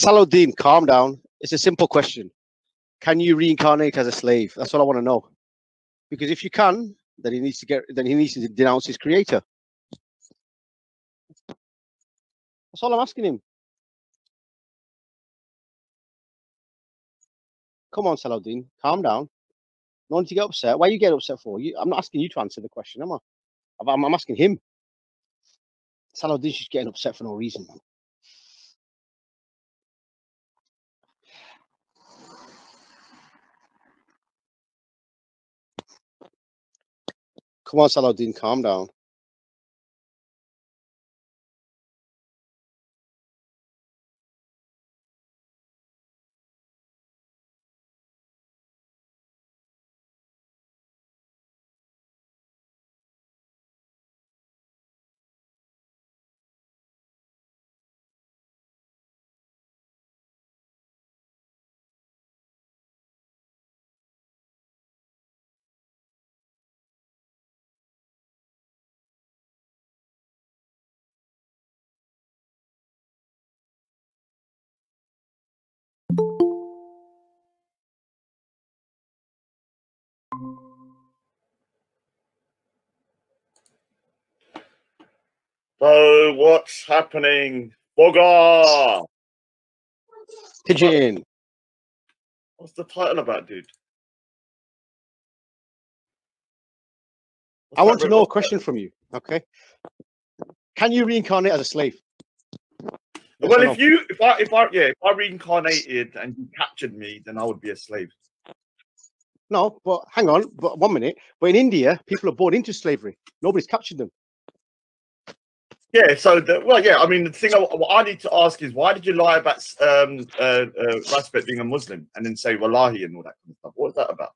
Salahuddin, calm down. It's a simple question. Can you reincarnate as a slave? That's all I want to know. Because if you can, then he needs to denounce his creator. That's all I'm asking him. Come on, Salahuddin, calm down. No one to get upset. Why are you getting upset for? I'm not asking you to answer the question, am I? I'm asking him. Salahuddin's just getting upset for no reason. Come on, Salahuddin, calm down. So what's happening? Fooga! Pigeon. What's the title about, dude? I want to know a question from you, okay? Can you reincarnate as a slave? Yes, well, if I reincarnated and you captured me, then I would be a slave. No, but hang on, but 1 minute. But in India, people are born into slavery. Nobody's captured them. Yeah, so I mean, the thing what I need to ask is, why did you lie about Raspet being a Muslim and then say Wallahi and all that kind of stuff? What was that about?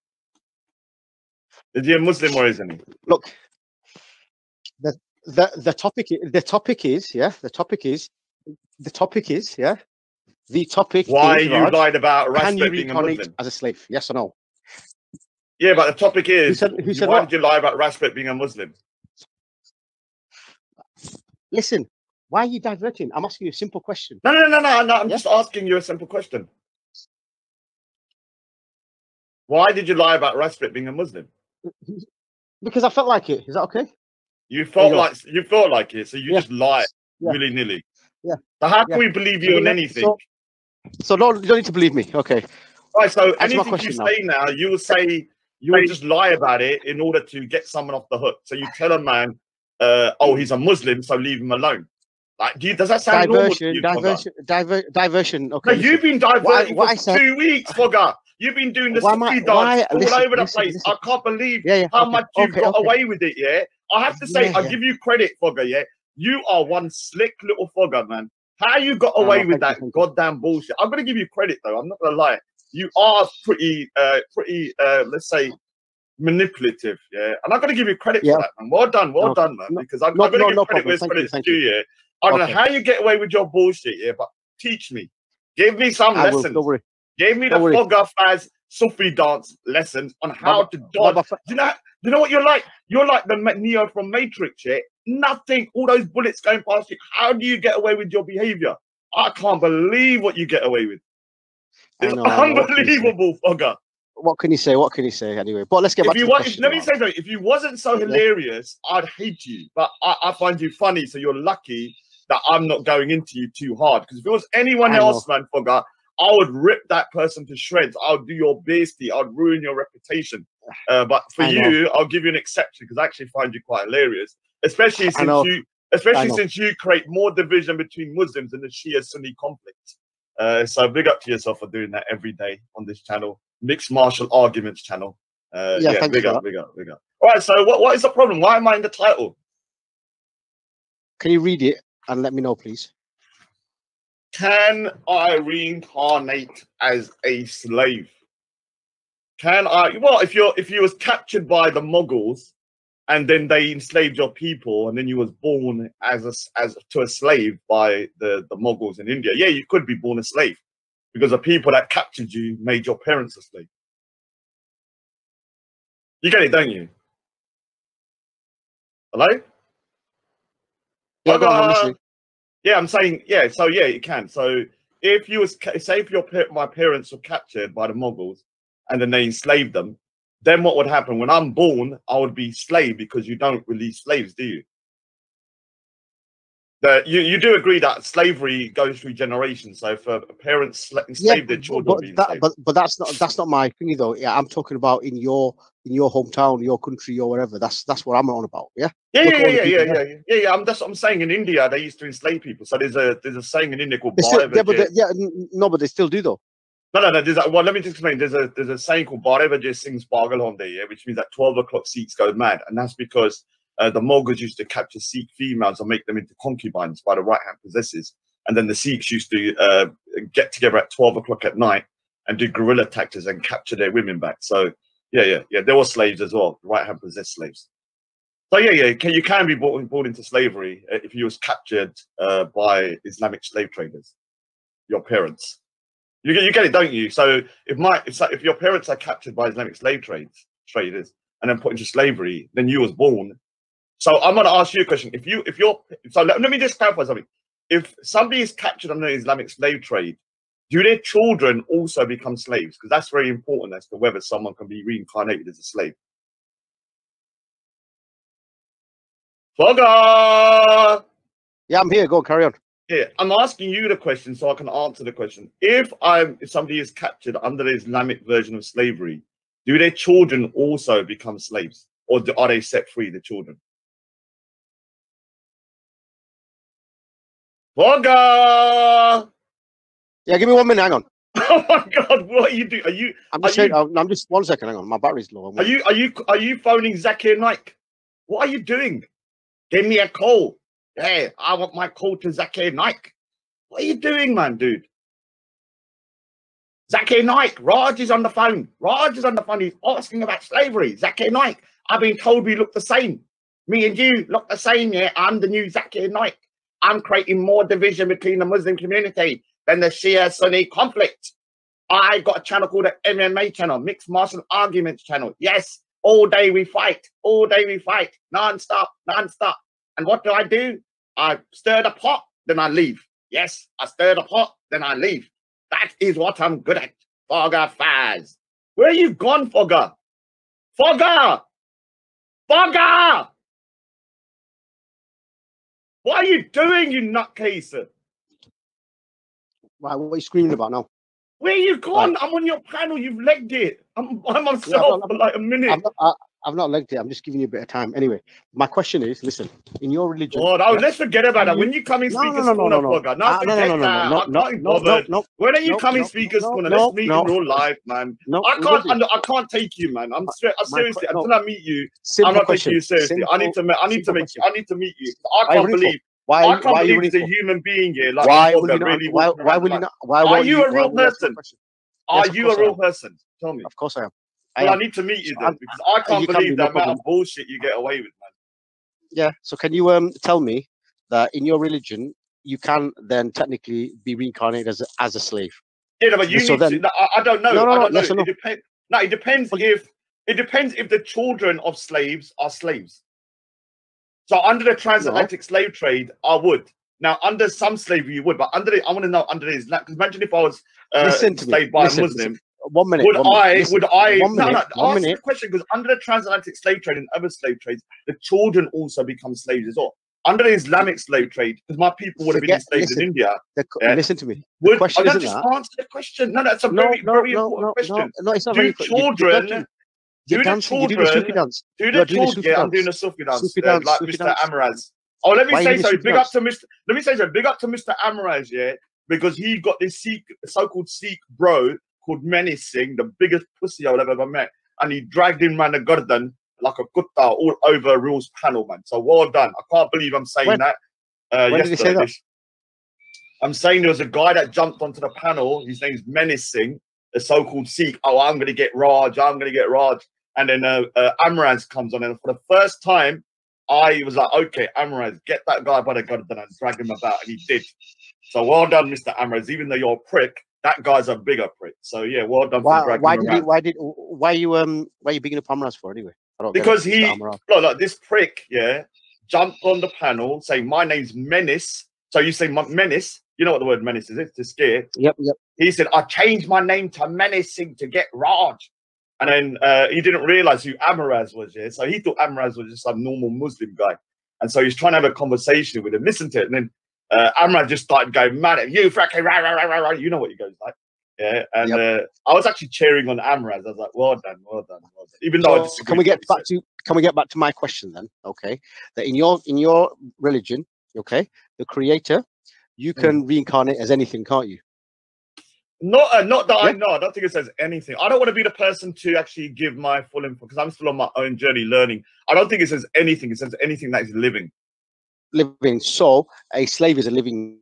Is he a Muslim or isn't he? Look, the topic why is, you Raj, lied about can you Raspet being a Muslim reincarnate as a slave? Yes or no? Yeah, but the topic is, who said why what? did you lie about Raspet being a Muslim? Listen, why are you diverting? I'm asking you a simple question. No. I'm just asking you a simple question. Why did you lie about Raspet being a Muslim? Because I felt like it. Is that okay? You felt like it, so you just lied willy-nilly. Yeah. So how can we believe you on anything? So you don't need to believe me. Okay. Right. So anything you say now, you will just lie about it in order to get someone off the hook. So you tell a man, oh, he's a Muslim, so leave him alone. Like, does that sound normal to you, diversion. Okay. No, you've been diverting for 2 weeks, Fooga. You've been doing the sticky dance all over the place. I can't believe how much you've got away with it, yeah? I have to say, I give you credit, Fooga, yeah? You are one slick little Fooga, man. How you got away with that goddamn bullshit? I'm going to give you credit, though. I'm not going to lie. You are pretty, let's say, manipulative, yeah? And I'm going to give you credit for that, man. Well done, man. Because I'm going to give credit where credit's due, yeah? I don't know how you get away with your bullshit, yeah? But teach me. Give me some lessons. Don't worry. Give me the Fooga Faz Sufi dance lessons on how to dodge. Do you know what you're like? You're like the Neo from Matrix, yeah? Nothing, all those bullets going past you. How do you get away with your behavior? I can't believe what you get away with. It's unbelievable, Fooga. What can you say? What can you say anyway? But let's get back to the question. Let me say something. If you wasn't so hilarious, I'd hate you. But I find you funny, so you're lucky that I'm not going into you too hard. Because if it was anyone else, man, Fooga, I would rip that person to shreds. I would do your beastie. I'd ruin your reputation. But for you, I'll give you an exception because I actually find you quite hilarious, especially since you create more division between Muslims in the Shia-Sunni conflict. So big up to yourself for doing that every day on this channel, Mixed Martial Arguments channel. Big up. All right. So what is the problem? Why am I in the title? Can you read it and let me know, please? Can I reincarnate as a slave? Can I? Well, if you was captured by the Mughals and then they enslaved your people, and then you was born as a slave by the Mughals in India, yeah, you could be born a slave because the people that captured you made your parents a slave. You get it, don't you? Hello? Yeah, go on, yeah, I'm saying, yeah, so yeah, you can. So if you was say if my parents were captured by the Mongols and then they enslaved them, then what would happen? When I'm born, I would be slave because you don't release slaves, do you? You do agree that slavery goes through generations. So if parents enslave their children, but that's not my opinion though. Yeah, I'm talking about in your hometown, your country, or whatever. That's what I'm on about. Yeah. Yeah. That's what I'm saying. In India, they used to enslave people. So there's a saying in India called but they still do though. No. Well, let me just explain. There's a saying called Barevaje Singh's Pagal Honde, yeah, which means that 12 o'clock Sikhs go mad, and that's because the Mughals used to capture Sikh females and make them into concubines by the right-hand possessors, and then the Sikhs used to get together at 12 o'clock at night and do guerrilla tactics and capture their women back. So yeah, there were slaves as well, right-hand possessed slaves. So you can be brought into slavery if you was captured by Islamic slave traders, your parents. You get it, don't you? So if your parents are captured by Islamic slave traders and then put into slavery, then you was born. So I'm going to ask you a question. Let me just clarify something. If somebody is captured under Islamic slave trade, do their children also become slaves? Because that's very important as to whether someone can be reincarnated as a slave. Fooga! Yeah, I'm here. Go carry on. Yeah, I'm asking you the question so I can answer the question. If somebody is captured under the Islamic version of slavery, do their children also become slaves, or are they set free, the children? Fooga! Yeah, give me 1 minute. Hang on. Oh my God, what are you doing? I'm just 1 second. Hang on, my battery's low. Are you phoning Zakir Naik? What are you doing? Give me a call. Hey, I want my call to Zakir Naik. What are you doing, man, dude? Zakir Naik, Raj is on the phone. He's asking about slavery. Zakir Naik, I've been told we look the same. Me and you look the same, yeah? I'm the new Zakir Naik. I'm creating more division between the Muslim community than the Shia-Sunni conflict. I got a channel called the MMA channel, Mixed Martial Arguments channel. Yes, all day we fight. Non-stop. And what do? I stir the pot, then I leave. Yes, I stir the pot, then I leave. That is what I'm good at. Fooga Faz. Where you gone, Fooga? Fooga! What are you doing, you nutcase? Right, what are you screaming about now? Where you gone? Right. I'm on your panel. You've legged it. I'm myself for like a minute. I've not legged it. I'm just giving you a bit of time. Anyway, my question is, listen, in your religion... let's forget about that. When you come in Speaker's Corner, Fooga. No. When are you coming Speaker's Corner? Let's meet in real life, man. I can't take you, man. Seriously, until I meet you, I'm not taking you seriously. I need to meet you. I can't believe... I can't believe there's a human being here. Like why will you not? Are you a real person? Are you a real person? Tell me. Of course I am. Well, I need to meet you then, because I can't believe the amount of bullshit you get away with, man. Yeah. So can you tell me that in your religion you can then technically be reincarnated as a slave? Yeah, but you need to. I don't know. I don't know. It depends if the children of slaves are slaves. So under the transatlantic slave trade, I would. Now under some slavery, you would, but I want to know under this. Because imagine if I was enslaved by a Muslim. 1 minute. Would I? Ask the question, because under the transatlantic slave trade and other slave trades, the children also become slaves as well. Under the Islamic slave trade, because my people would have been enslaved in India. Listen to me. The question isn't that. Answer the question. No, that's a very important question. No, it's not very important. Do the children? Yeah, I'm doing a Sufi dance, like Mr. Amaraz. Oh, let me say so. Big up to Mr. Amaraz, yeah, because he got this so-called Sikh bro called Menace Singh, the biggest pussy I've ever met, and he dragged him around the garden like a kutta all over Rule's panel, man. So well done. I can't believe I'm saying that. When did he say that? I'm saying there was a guy that jumped onto the panel. His name's Menace Singh, the so-called Sikh. Oh, I'm going to get Raj. And then Amaraz comes on, and for the first time, I was like, okay, Amaraz, get that guy by the garden and drag him about, and he did. So well done, Mr. Amaraz. Even though you're a prick, that guy's a bigger prick. So yeah, well done for dragging him around. Why are you bigging up Amaraz for anyway? Because look, this prick, yeah, jumped on the panel saying my name's Menace. So you say Menace, You know what the word menace is? It's to scare. Yep, yep. He said, I changed my name to Menacing to get Raj. And then he didn't realize who Amaraz was. Yeah? So he thought Amaraz was just some normal Muslim guy. And so he's trying to have a conversation with him. Listen to it. And then Amaraz just started going mad at you, fracking, rah, rah, rah, rah, rah. You know what he goes like. Yeah. And I was actually cheering on Amaraz. I was like, well done, well done, well done. Even though I disagree. Can we get back to my question then? Okay. That in your religion, okay, the creator, you can reincarnate as anything, can't you? Not that I know. I don't think it says anything. I don't want to be the person to actually give my full info because I'm still on my own journey learning. I don't think it says anything. It says anything that is living. Living. So a slave is a living.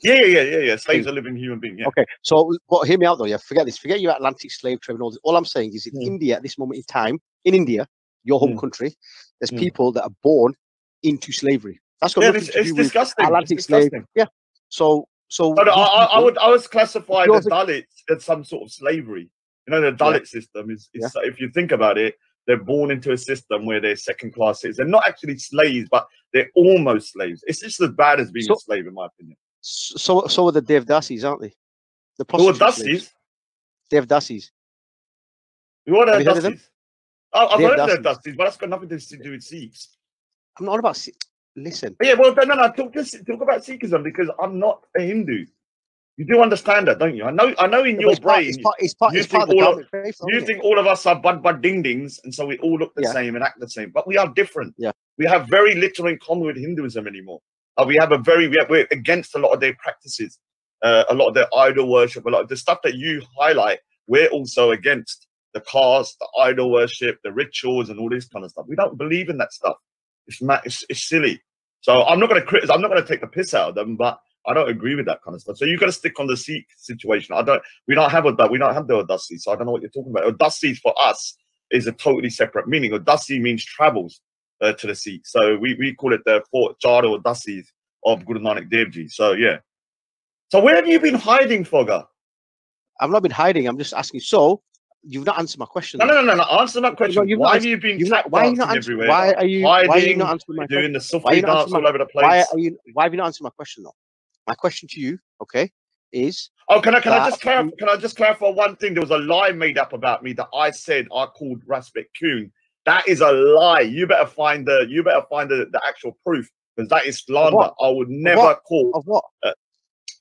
Yeah. Slave's a living human being. Yeah. Okay. So, but hear me out though. Yeah. Forget this. Forget your Atlantic slave trade and all this. All I'm saying is, in India at this moment in time, in India, your home country, there's people that are born into slavery. That's got nothing to do with disgusting. Atlantic slave. Yeah. So I would classify the Dalits as some sort of slavery. You know, the Dalit system is if you think about it, they're born into a system where they're second-class citizens. They're not actually slaves, but they're almost slaves. It's just as bad as being a slave, in my opinion. So are the Devdasis, aren't they? The Dasis? Devdasis. What are Dasis? I've heard of Dasis, but that's got nothing to do with Sikhs. I'm not about listen. Yeah, well, no. Talk about Sikhism because I'm not a Hindu. You do understand that, don't you? I know. In your brain, you think all of us are bud ding-dings, and so we all look the same and act the same. But we are different. Yeah. We have very little in common with Hinduism anymore. We're against a lot of their practices, a lot of their idol worship, a lot of the stuff that you highlight. We're also against the caste, the idol worship, the rituals, and all this kind of stuff. We don't believe in that stuff. It's silly. So I'm not going to criticize. I'm not going to take the piss out of them, but I don't agree with that kind of stuff. So you've got to stick on the Sikh situation. We don't have the Udasi, so I don't know what you're talking about. Udasi for us is a totally separate meaning. Udasi means travels to the Sikh. So we call it the Fort Jada Udasis of Guru Nanak Dev Ji. So yeah. So where have you been hiding, Fooga? I've not been hiding. I'm just asking. So you've not answered my question. No. Answer my question. Why have you been dancing everywhere? Why are you not answering my question? Doing the Sufi dance all over the place? Why have you not answered my question though? My question to you, okay, is can I just clarify one thing? There was a lie made up about me that I said I called Raspet Kuhn. That is a lie. You better find the actual proof because that is slander. I would never call of what.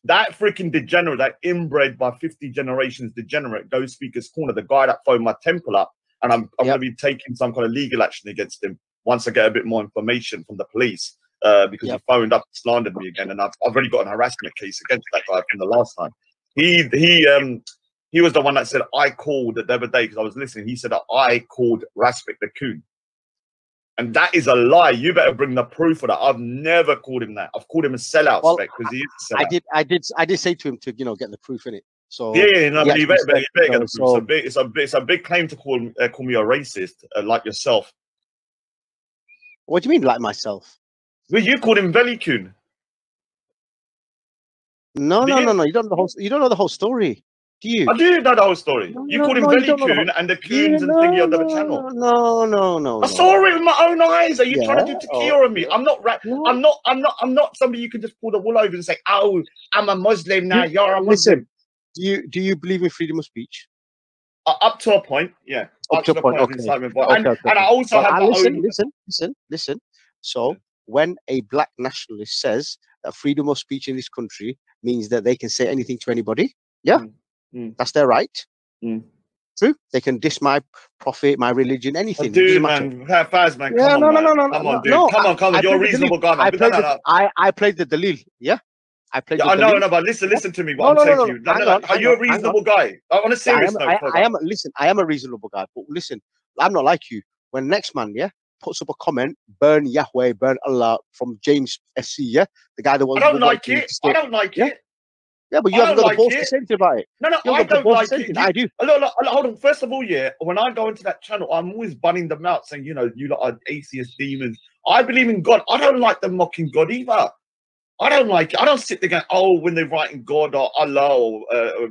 That freaking degenerate, that inbred by 50 generations degenerate, Go Speaker's Corner, the guy that phoned my temple up, and I'm going to be taking some kind of legal action against him once I get a bit more information from the police because he phoned up and slandered me again, and I've already got an harassment case against that guy from the last time. He was the one that said I called the other day because I was listening. He said that I called Raspik the Coon. And that is a lie. You better bring the proof of that. I've never called him that. I've called him a sellout, spec, because he is a sellout. I did say to him to get the proof in it. So but you better get the proof. It's a big claim to call me a racist like yourself. What do you mean, like myself? Well, you called him Velikun. No. You don't know the whole story. Do you? I do know the whole story. You called him Velikun and the Coons and thingy on the channel. No. I saw it with my own eyes. Are you trying to do tequila on me? I'm not I'm not somebody you can just pull the wool over and say, "Oh, I'm a Muslim now. You're a Muslim." Listen, do you believe in freedom of speech? Up to a point, yeah. Up to a point, okay. And I also have listen. So when a black nationalist says that freedom of speech in this country means that they can say anything to anybody, that's their right. True. They can diss my prophet, my religion, anything. Dude, man, Faz, man. Come on, dude. Come on. You're a reasonable guy, man. I played the Dalil, yeah? I played I know, but listen to me. What I'm saying to you. Are you a reasonable guy? On a serious note. I am a reasonable guy, but listen, I'm not like you. When next man, puts up a comment, burn Yahweh, burn Allah from James SC, the guy that was. I don't like it. Yeah, but you haven't got the balls to say anything about it. No, I don't like it. I do. Look, hold on. First of all, when I go into that channel, I'm always bunning them out, saying, you lot are atheist demons. I believe in God. I don't like them mocking God either. I don't like it. I don't sit there going, when they're writing God or Allah or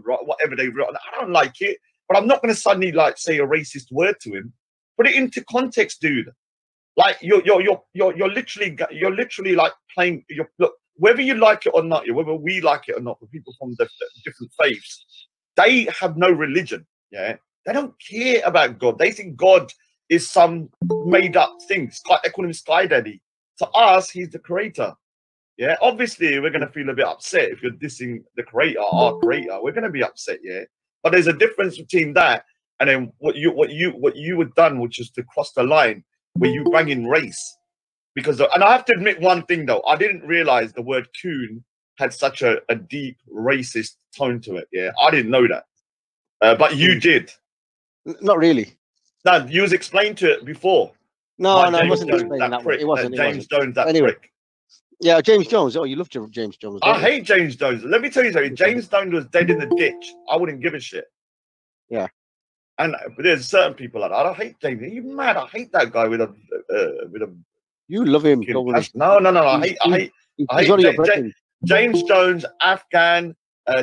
whatever they write. I don't like it. But I'm not going to suddenly say a racist word to him. Put it into context, dude. Like you're literally like playing. Look, whether you like it or not, whether we like it or not, for people from the different faiths, they have no religion. Yeah, they don't care about God. They think God is some made up thing. They call him Sky Daddy. To us, he's the creator. Yeah, obviously we're gonna feel a bit upset if you're dissing the creator, our creator. We're gonna be upset, yeah. But there's a difference between that and then what you had done, which is to cross the line where you bang in race. Because and I have to admit one thing though, I didn't realize the word coon had such a deep racist tone to it. Yeah, I didn't know that, but you did. Not really. No, you was explained to it before. No, it wasn't explained that way. It wasn't. James Jones, that anyway. prick. Yeah, James Jones. Oh, you love James Jones. I hate James Jones. Let me tell you something. James Jones was dead in the ditch. I wouldn't give a shit. Yeah. And there's certain people like that. I don't hate James. Are you mad? I hate that guy with a. You love him. No. I hate James Jones, Afghan,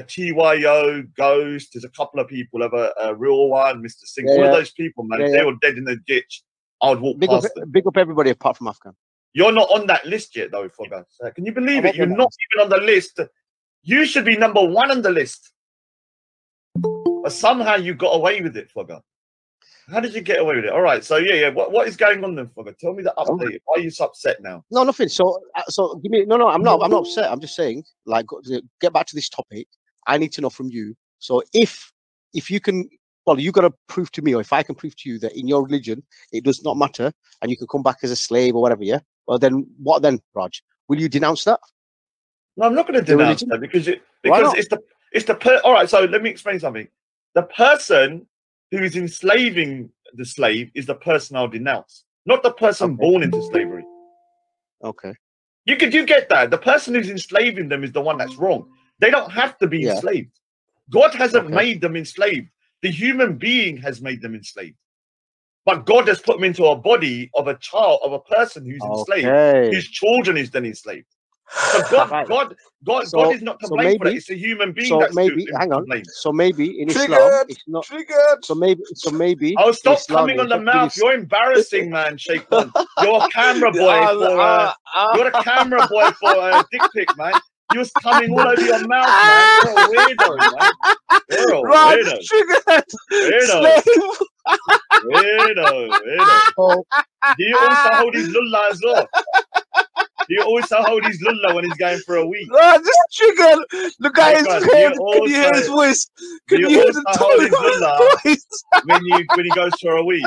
TYO, Ghost. There's a couple of people. Have a real one, Mr. Singh. All of those people, man. If they were dead in the ditch, I would walk past them. Big up everybody apart from Afghan. You're not on that list yet, though, Fooga. Can you believe it? You're not even on the list. You should be number 1 on the list. But somehow you got away with it, Fooga. How did you get away with it? All right, so yeah. What is going on then, Fooga? Tell me the update. Why are you so upset now? No, nothing. So give me. No, I'm not upset. I'm just saying, like, get back to this topic. I need to know from you. So if you can. Well, you got to prove to me, or if I can prove to you that in your religion it does not matter, and you can come back as a slave or whatever, yeah. Well, then what then, Raj? Will you denounce that? No, I'm not going to denounce that because it's the all right. So let me explain something. The person who is enslaving the slave is the person I'll denounce, not the person born into slavery. Okay. You get that? The person who's enslaving them is the one that's wrong. They don't have to be enslaved. God hasn't made them enslaved. The human being has made them enslaved. But God has put them into a body of a child, of a person who's enslaved, whose children is then enslaved. So God is not to blame for that. It's a human being that's to blame. So maybe in Islam, it's not. So maybe. Oh, stop coming on the mouth. You're embarrassing, man, Sheikh One. You're a camera boy you're a camera boy for dick pic, man. You was coming all over your mouth, man. You're a weirdo, man. You're a weirdo. Weirdo. Do you also hold his lulla as well? Do you also hold his lulla when he's going for a week? No, just triggered. The guy is can you hear his voice? Can you hear the tone of his voice? when he goes for a week?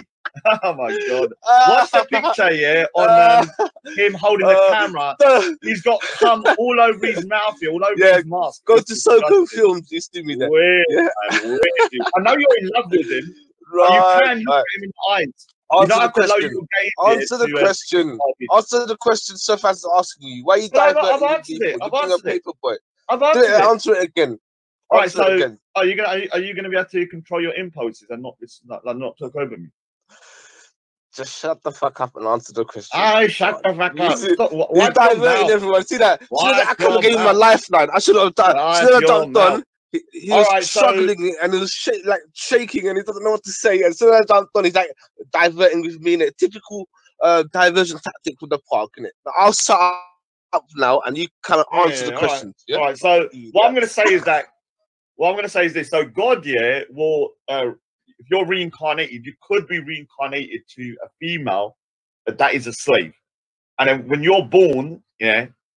Oh my God! Watch the picture, on him holding the camera. He's got cum all over his mouth here, all over his mask. Go to Soko Films. You see me there. Weird, man, I know you're in love with him. Right. You can look at him in the eyes. Answer the question. Answer the question. So fast as asking you. Why are you diverting? I've answered it. I've answered it. Answer it again. All right. So are you gonna be able to control your impulses and not talk over me? Just shut the fuck up and answer the question. Shut the fuck up. You're diverting everyone. See that? I could have given him a lifeline. I should have done. Should have jumped on. He was struggling and he was shaking and he doesn't know what to say. And so I jumped on, he's like diverting with me in a typical diversion tactic with the park, innit? I'll shut up now and you kind of answer the questions. All right. So what I'm going to say is this. So God, will if you're reincarnated, you could be reincarnated to a female that is a slave, and then when you're born,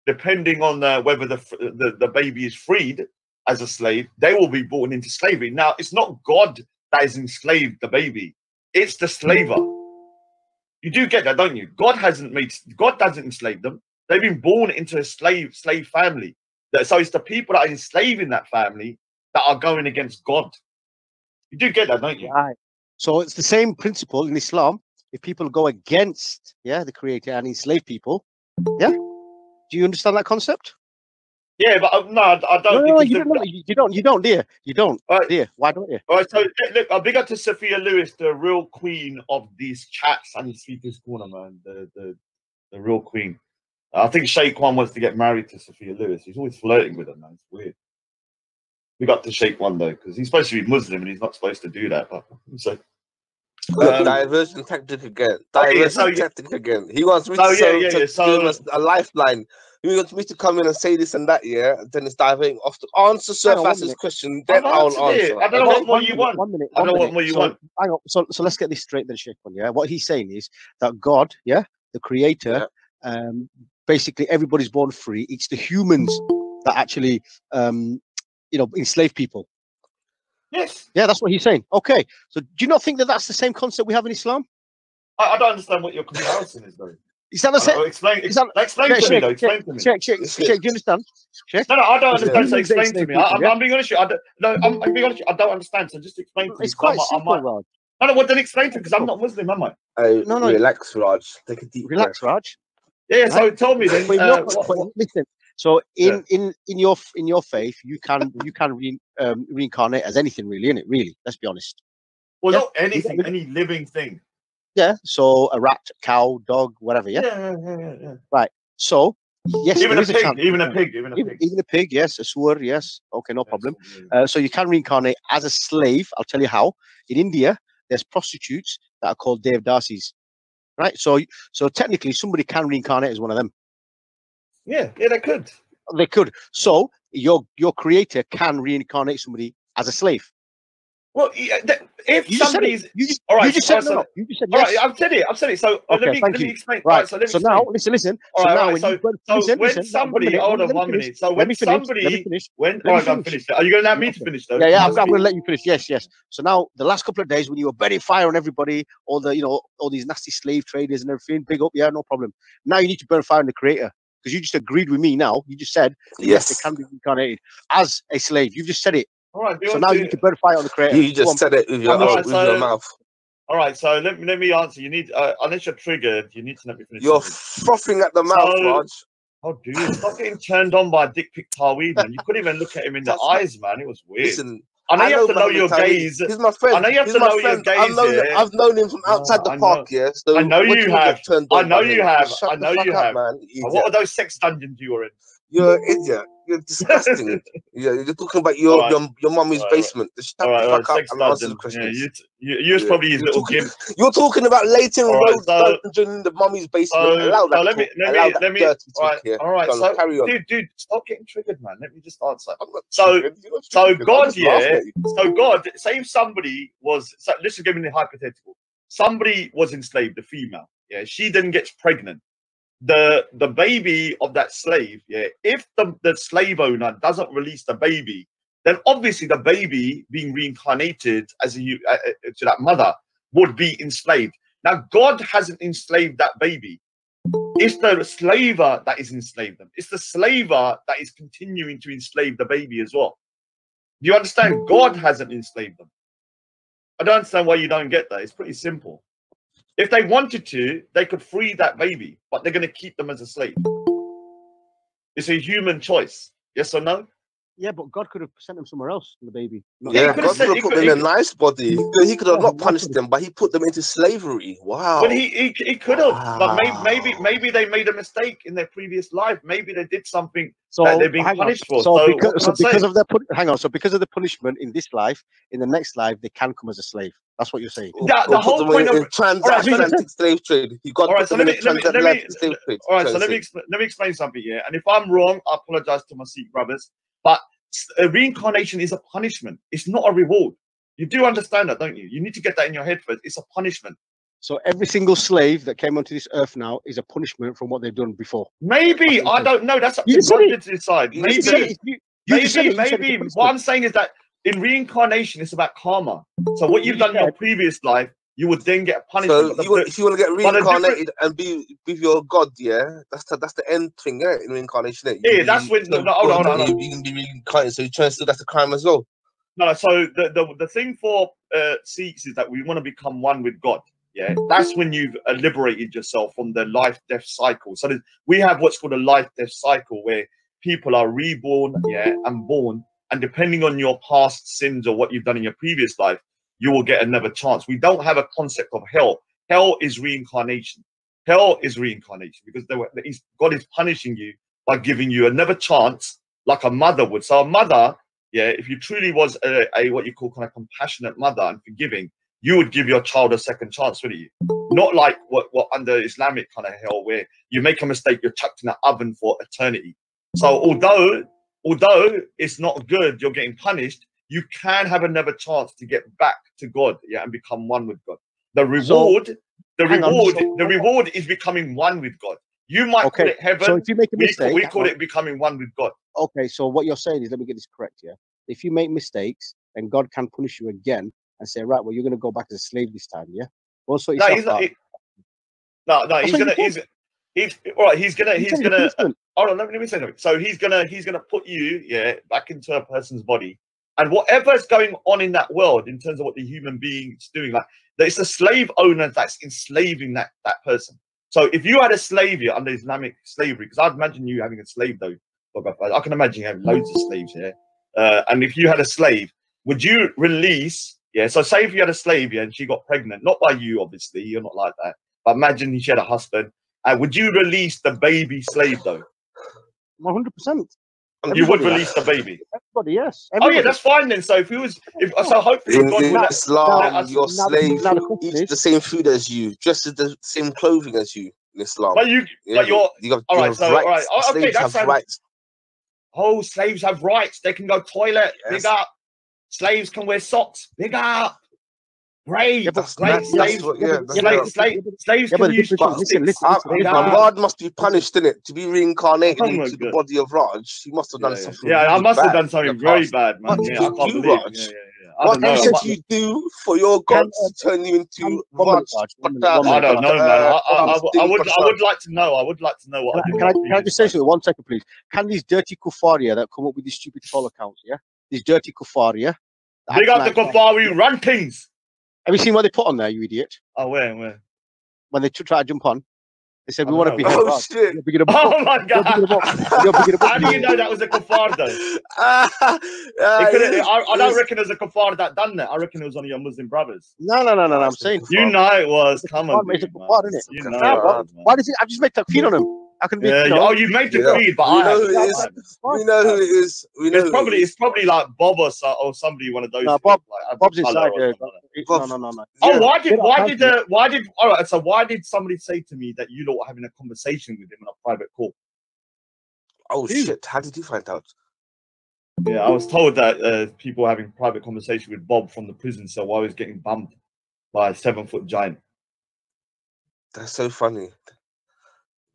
depending on whether the baby is freed as a slave, they will be born into slavery. Now, it's not God that has enslaved the baby; it's the slaver. You do get that, don't you? God doesn't enslave them. They've been born into a slave family. So it's the people that are enslaving that family that are going against God. You do get that, don't you? Right. So it's the same principle in Islam. If people go against the Creator and enslave people, do you understand that concept? Yeah, but no, I don't. No, you don't, dear. You don't, dear. Why don't you? All right, so look, I'll big up to Sophia Lewis, the real queen of these chats and Speaker's Corner, man. The real queen. I think Sheikh One wants to get married to Sophia Lewis. He's always flirting with her, man. It's weird. We got to Sheikh One though, because he's supposed to be Muslim and he's not supposed to do that. But so diversion tactic again. Diversion tactic again. He wants me to give us a lifeline You want me to come in and say this and that, yeah? Then it's diving off to answer Sir Faz's question. Then I'll answer. I don't know what you want. I don't know what you want. Hang on. So let's get this straight then, Sheikh. Yeah. What he's saying is that God, yeah, the Creator, basically everybody's born free. It's the humans that actually, enslave people. Yes. Yeah, that's what he's saying. Okay. So do you not think that that's the same concept we have in Islam? I don't understand what your comparison is, though. Is that the same? Explain to me, though. Explain to me. Check. Do you understand? No, I don't understand. So explain to me. I'm being honest with you. I'm being honest with you. I don't understand. So just explain to me. It's quite simple, Raj. No, well, then explain to me, because I'm not Muslim, am I? No. Relax, Raj. Take a deep breath. Raj. Yeah. So tell me then. Listen. So in your faith, you can reincarnate as anything, really, innit? Really, let's be honest. Well, not anything, any living thing. Yeah. So a rat, cow, dog, whatever. Yeah. Right. So yes, even a pig. Even a pig. Yes. A sewer. Yes. Okay. No problem. So you can reincarnate as a slave. I'll tell you how. In India, there's prostitutes that are called Devdasis. Right. So technically, somebody can reincarnate as one of them. Yeah, they could. They could. So your creator can reincarnate somebody as a slave. Well, if somebody's all right, you just said no. You just said yes. All right, I've said it. So let me explain. Right. So let me explain. Now, listen. All right. So when somebody, hold on 1 minute. So when somebody, when all right, I'm finished. Are you going to allow me to finish though? Yeah. I'm going to let you finish. Yes. So now the last couple of days when you were burning fire on everybody, all these nasty slave traders and everything, big up. Yeah, no problem. Now you need to burn fire on the creator. Because you just agreed with me now. You just said, yes, they can be reincarnated as a slave. You've just said it. All right. So now you need to burn fire on the creator. You just said it with your mouth. All right. So let me answer. You need, unless you're triggered, you need to let me finish. You're frothing at the mouth, Raj. Oh, dude, stop getting turned on by a dick pic Taweed, man. You couldn't even look at him in the eyes, man. It was weird. Listen, I know you have to know your gaze. He's my friend. I know you have to know your gaze. I've known him from outside the park, yeah. So I know you have. I know you have. Man. What are those sex dungeons you were in? You're an idiot. You're disgusting. You're talking about your mummy's basement. Just shut the fuck up and answer the questions. You was probably his little gimp. You're talking about Leighton Road dungeon in the mummy's basement. Allow that. Let me. All right. So carry on, dude. Stop getting triggered, man. Let me just answer. So God, yeah. So God, say if somebody was. So let's just give me the hypothetical. Somebody was enslaved, a female. Yeah, she then gets pregnant. The baby of that slave, yeah, if the slave owner doesn't release the baby, then obviously the baby being reincarnated as to that mother would be enslaved. Now God hasn't enslaved that baby. It's the slaver that is enslaved them. It's the slaver that is continuing to enslave the baby as well. Do you understand? God hasn't enslaved them. I don't understand why you don't get that. It's pretty simple. If they wanted to, they could free that baby, but they're going to keep them as a slave. It's a human choice. Yes or no? Yeah, but God could have sent them somewhere else, the baby. Yeah, God could have put them in a nice body. He could have not punished them, but he put them into slavery. Wow. But he could have. But maybe they made a mistake in their previous life. Maybe they did something that they're being punished for. So because of the punishment in this life, in the next life, they can come as a slave. That's what you're saying. The whole point of transatlantic slave trade. All right, so let me explain something here. And if I'm wrong, I apologize to my Sikh brothers. But reincarnation is a punishment. It's not a reward. You do understand that, don't you? You need to get that in your head first. It's a punishment. So every single slave that came onto this earth now is a punishment from what they've done before. Maybe. I don't know. That's up to God to decide. Maybe. What I'm saying is that in reincarnation, it's about karma. So what you've done in your previous life, you would then get a punishment. So if you want to get reincarnated and be with your God, yeah, that's the end thing, yeah, in reincarnation. Yeah, that's when. Hold on. You can be reincarnated, so you're trying to do that's a crime as well. No, so the thing for Sikhs is that we want to become one with God. Yeah, that's when you've liberated yourself from the life-death cycle. So we have what's called a life-death cycle, where people are reborn, yeah, and born, and depending on your past sins or what you've done in your previous life, you will get another chance. We don't have a concept of hell. Hell is reincarnation. Hell is reincarnation because God is punishing you by giving you another chance, like a mother would. So a mother, yeah, if you truly was a what you call kind of compassionate mother and forgiving, you would give your child a second chance, wouldn't you? not like what under Islamic kind of hell, where you make a mistake, you're chucked in that oven for eternity. So although it's not good, you're getting punished, you can have another chance to get back to God, yeah, and become one with God. The reward is becoming one with God. You might call it heaven. So if you make a mistake, we call it becoming one with God. Okay, so what you're saying is, let me get this correct, yeah? If you make mistakes, then God can punish you again and say, right, well, you're going to go back as a slave this time, yeah? Also, he's gonna. Hold on, let me say something. So he's gonna put you, yeah, back into a person's body, and whatever's going on in that world in terms of what the human being is doing, like it's the slave owner that's enslaving that person. So if you had a slave here under Islamic slavery, because I'd imagine you having a slave though, I can imagine you having loads of slaves here. And if you had a slave, would you release? Yeah. So say if you had a slave, yeah, and she got pregnant, not by you, obviously, you're not like that. But imagine she had a husband. Would you release the baby slave though? 100%. You would release the baby. Everybody, yes. Everybody. Oh yeah, that's fine then. So if hopefully in Islam, your slave eats the same food as you, dresses the same clothing as you in Islam. But you have rights. Okay, that's rights. Oh, slaves have rights. They can go toilet. Yes. Big up. Slaves can wear socks. Big up. Great. Yeah, slaves can use listen, God must be punished, innit? To be reincarnated into the body of Raj, he must have done something. Yeah, I must have done something very bad, man. I can't believe it. What did you do for your God to turn you into Raj? I don't know, man. I would like to know. I would like to know what I did. Can I just say something? 1 second, please. Can these dirty kufaria that come up with these stupid troll accounts, yeah? These dirty kufaria. Big up the kufari rantings. Have you seen what they put on there, you idiot? Oh, where? When they try to jump on, they said, we want to be Oh, shit. Oh, my God. How do you know that was a kafar, though? I don't reckon there's a kafar that done that. I reckon it was one of your Muslim brothers. No. I'm saying. You know it was. Come on. It's a kafar, isn't it? You know why does it? I just made that feed on him. I can be. Oh, you made the feed, but we know who it is. It's probably like Bob or somebody, one of those. No, Bob's inside there. No. Oh, why did somebody say to me that you lot were having a conversation with him on a private call? Oh shit! How did you find out? Yeah, I was told that people were having private conversation with Bob from the prison cell while he was getting bumped by a 7-foot giant. That's so funny.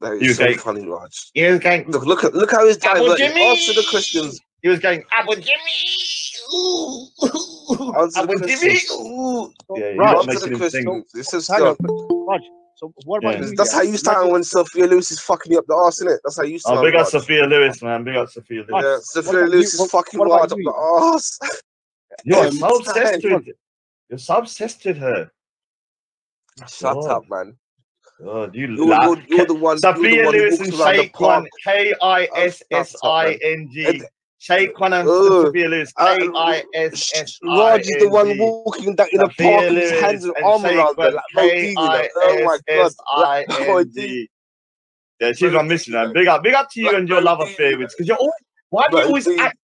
That is so funny, Raj. He was going. Look how he's diverting. Answer the questions. He was going, Abu Jimmy. Answer Jimmy. Raj, answer the questions. This is Raj, so what about you? That's how you start when Sophia Lewis is fucking you up the arse, innit? That's how you start. Big up Sophia Lewis, man. Big up Sophia Lewis. Yeah, Sophia Lewis is fucking wild up the arse. You're so obsessed with her. Shut up, man. God, you're the one. Sophia Lewis and Shaquan, Kissing. Shaquan and Sophia Lewis, Kissing. Raj is the one walking in the park with his hands and arm around her. Oh my God. Yeah, she's my mission, man. Big up to you and your love affair, because you're always. Why do you always act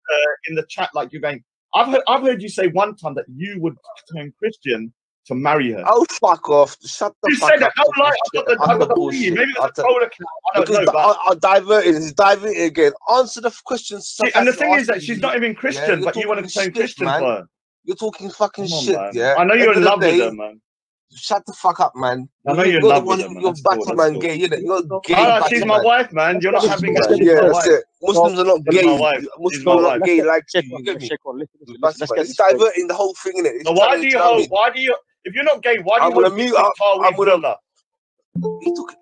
in the chat like you're going? I've heard you say one time that you would turn Christian to marry her. Oh, fuck off. Shut the fuck up. You said that. I got the bullshit. Maybe it's a troll account. I don't know. But I'll divert it. He's diving it again. Answer the questions. And the thing is that she's not even Christian, but you want to turn Christian for her. You're talking fucking shit, yeah? I know you're in love with her, man. Shut the fuck up, man. I know you're in love with her, man. You're batty man gay, innit? You're not gay. She's my wife, man. You're not having that. Yeah, that's it. Muslims are not gay. Muslims are not gay like you. You get me? It's diverting the whole thing, innit? So why do you... If you're not gay, why do you want to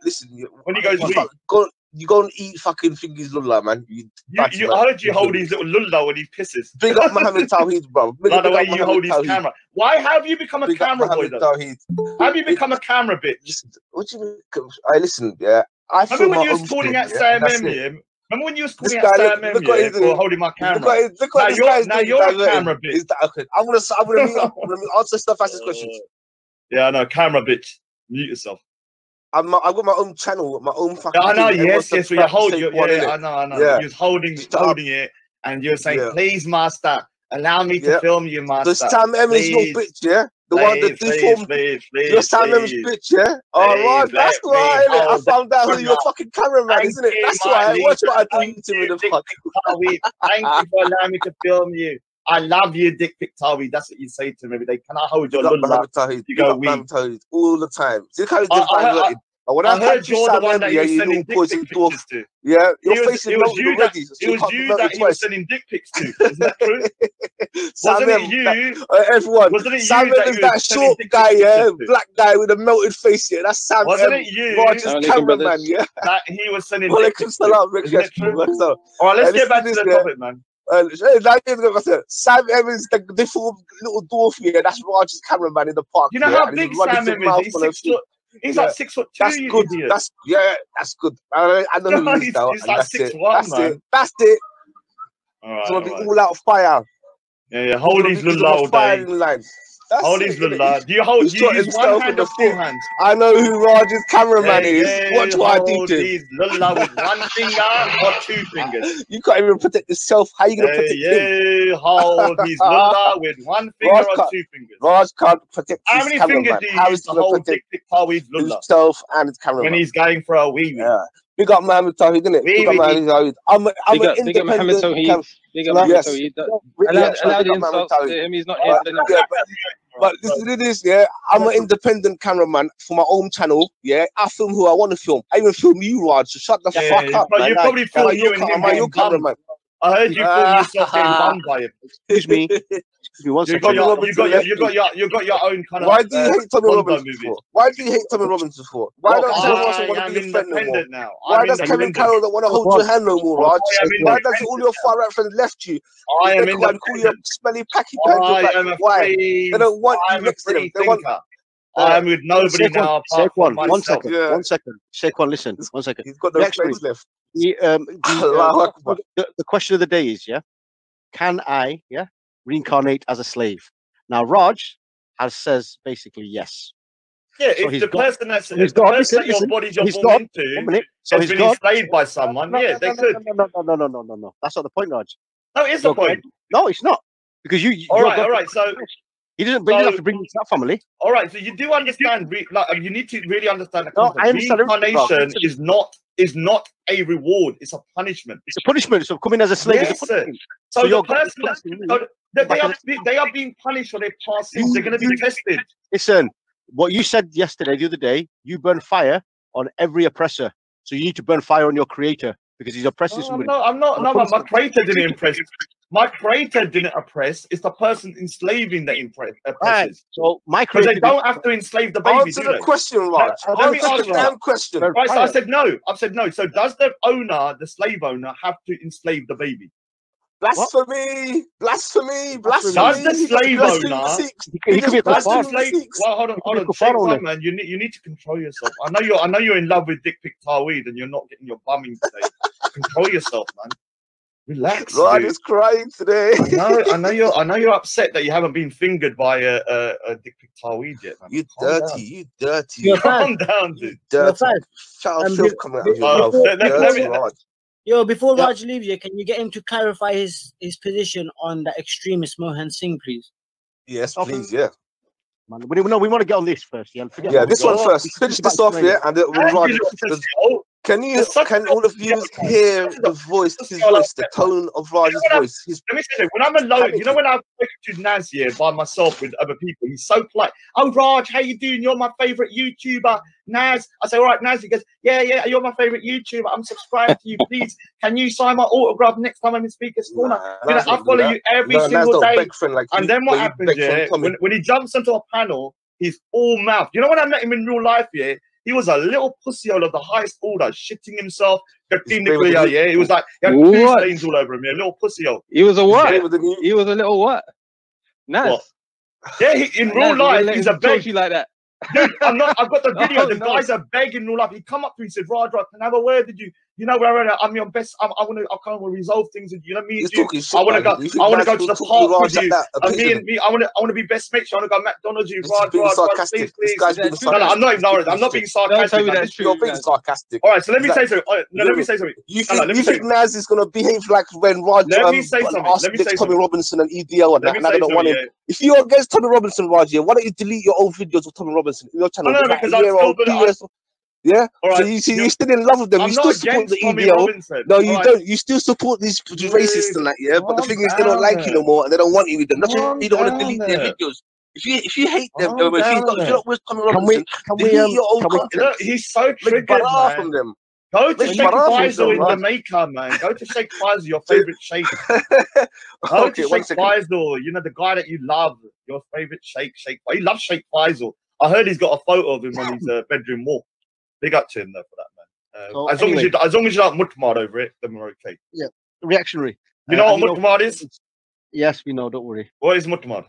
listen, when he goes, you go and eat fucking thingies lulla, man. I heard you hold his little lulla when he pisses. Big up Mohammed Tawheed, bro. By the way you hold his camera. Why have you become a camera boy, though? How have you become a camera bitch? What do you mean? I listen, yeah. Remember when you was calling out Sam Eminem? Remember when you was calling out Sam Eminem for holding my camera? Now you're a camera bitch. Okay, I'm gonna answer stuff, ask questions. Yeah, I know, camera bitch. Mute yourself. I've got my own channel, my own fucking. I know, yes. So you hold it. Yeah, I know. Yeah. You're holding it, and you're saying, "Please, master, allow me to film you, master." The Sam Emmons little bitch, yeah. The one that deformed. You're Sam M's bitch, yeah? Oh, Raj, that's why, innit? I found out who your fucking cameraman, isn't it? That's why. Watch what I do to me, the fuck. Thank you for allowing me to film you. I love you, Dick Pic Tawi. That's what you say to me. They cannot hold your lulla. You go weak all the time. See how he's when I heard you're the one that you were sending dick pic pictures to. Yeah, your face is it was you that he was sending dick pics to. Isn't that true? Wasn't it you? Everyone. Wasn't it you Sam is that short guy, yeah, black guy with a melted face, yeah. That's Sam. Wasn't it you? Raj's cameraman, yeah. That he was sending dick pics to. Isn't it true? All right, let's get back to the topic, man. Sam Evans, the deformed little dwarf here. That's Raj's cameraman in the park. You know how big Sam Evans is? He's like 6'2". That's good. Idiot. That's good. I know who he is now. He's like 6'1", man. That's it. All right, it's gonna be all out fire. Yeah. Hold his lulla all day. Hold his lulla. Do you use one hand or two hands? I know who Raj's cameraman is. Watch what I do to him. Hold his lulla with one finger or two fingers. You can't even protect yourself. How are you gonna protect him? Hold his lulla with one finger or two fingers. Raj can't protect his cameraman. How many fingers do you use to hold Dick Pic Tawi's lulla? Himself and his cameraman. When he's going for a wee. Yeah. Big up Mohammed Tawhid, didn't it? Big up Mohammed Tawhid. I'm an independent. Big up Mohammed Tawhid. Allow the insults to him. He's not here. But listen to this, yeah. I'm an independent cameraman for my own channel. Yeah, I film who I want to film. I even film you, Raj. So shut the fuck up. But you probably film you and him being cameraman. I heard you film yourself getting bummed by him. Excuse me. You got your own kind of. Why do you hate Tommy Robbins for? Why do you hate Tommy Robbins for? Why does Kevin Russell want to be a friend no more? Now. Why does Kevin Carroll not want to hold your hand no more, Raj? Why does all your far right friends left you? I am independent. Call you a smelly packy pants. Why? They don't want you next to them. They want. I am with nobody now. One second. Shaquan, listen. 1 second. He's got no friends left. The question of the day is, can I, reincarnate as a slave? Now, Raj says basically yes. Yeah, so if the person that your body's your born into has been enslaved by someone, they could. No. That's not the point, Raj. No, it is the point. No, it's not. Because all right. So he doesn't have to bring you to that family. All right, so you do understand. You need to really understand the concept. Reincarnation is not a reward; it's a punishment. It's a punishment. So coming as a slave is a punishment. So the person they are being punished for their past sins. They're going to be tested. Listen, what you said yesterday, the other day, you burn fire on every oppressor. So you need to burn fire on your creator because he's oppressing somebody. I'm not. My creator didn't impress. My creator didn't oppress. It's the person enslaving that oppresses. Right. So my creator. Because they don't have to enslave the baby. Answer the question, Raj. Let me ask you question. Right, so I said no. So does the slave owner, have to enslave the baby? Blasphemy! Does the slave owner? He could be a hold on, man. You need to control yourself. I know you're in love with Dick Pic Tawi and you're not getting your bumming today. Control yourself, man. Relax. Raj is crying today. I know you're upset that you haven't been fingered by a Dick Pic Tawi yet, man. You dirty. Calm down, dude. Dirty. Shout out coming out of your mouth. Before Raj leaves you, can you get him to clarify his position on the extremist Mohan Singh, please? Yes, please, yeah. Man, we want to get on this first, yeah. This one first. Finish this off, and it will run. Can all of you hear the voice, the tone of Raj's voice? Let me say, when I'm alone, when I'm to Naz here by myself with other people, he's so polite. Oh, Raj, how you doing? You're my favorite YouTuber, Naz. I say, all right, Naz. He goes, yeah, you're my favorite YouTuber. I'm subscribed to you. Please, can you sign my autograph next time I'm in Speaker's Corner? I follow you every single day. And then what happens, when he jumps into a panel, he's all mouth. You know when I met him in real life, he was a little pussyhole of the highest order, shitting himself. He was like, he had poo stains all over him, a little pussyhole. He was a what? He was a little what? Nice. Yeah, in real life, he's a beg. Like that. Dude, I've got the video. The guys are begging in real life. He come up to me and said, Raj, can I have a word with you? you know where I'm your best. I kind of want to resolve things. And you know me. He's talking shit, I want to man. go. I want to go to the park with you. And me. I want to be best mates. I want to go McDonald's. You, Raj, please. This guy's being sarcastic. No, I'm not ignoring. I'm not being sarcastic. You're being sarcastic. All right, so let me say something. Let me say something. You think Naz is gonna behave like when Raj asked against Tommy Robinson and EDL and that, and I don't want him. If you're against Tommy Robinson, Raj, why don't you delete your old videos of Tommy Robinson in your channel? No, because I'm still. Yeah, right. So you're still in love with them. You still support the EDL. No, you don't. You still support these racists and that. Yeah, but the thing is, they don't like you no more, and they don't want you with them. That's why you don't want to delete their videos. If you hate them, if you're not with Tommy Robinson, delete your old content. He's so triggered, man. From them. Go to Sheikh Faisal in Jamaica, man. Go to Sheikh Faisal, your favorite sheikh. Go to Sheikh Faisal, you know, the guy that you love, your favorite sheikh. He loves Sheikh Faisal. I heard he's got a photo of him on his bedroom wall. Big up to him though for that, man. As long as you don't mutmad over it, then we're okay. Yeah, reactionary. You know what mutmad is? Yes, we know. Don't worry. What is mutmad?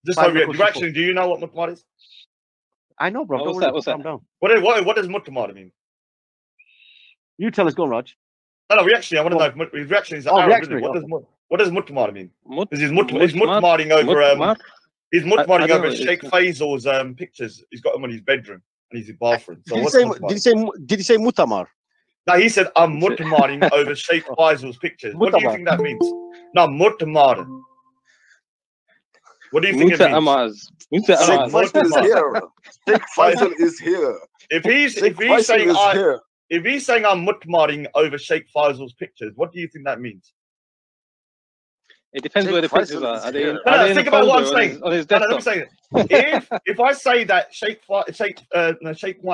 Just so reaction. Do you know what mutmad is? I know, bro. What's that? Down. What does mutmad mean? You tell us, go on, Raj. No, reaction. I want to know if his reaction is Arab. What does mutmad mean? Because he's mutmading over he's mutmading over Sheikh Faisal's pictures. He's got them in his bedroom. And he's in bathroom. So did he say mutamar? No, he said I'm mutmading over Sheikh Faisal's pictures. What do you think that means? No, mutmad. What do you think it means? Sheikh Faisal is here. If he's saying I'm mutmading over Sheikh Faisal's pictures, what do you think that means? It depends where the pictures are. Think about what I'm saying. On his desktop. Let me say it. If I say that Sheikh One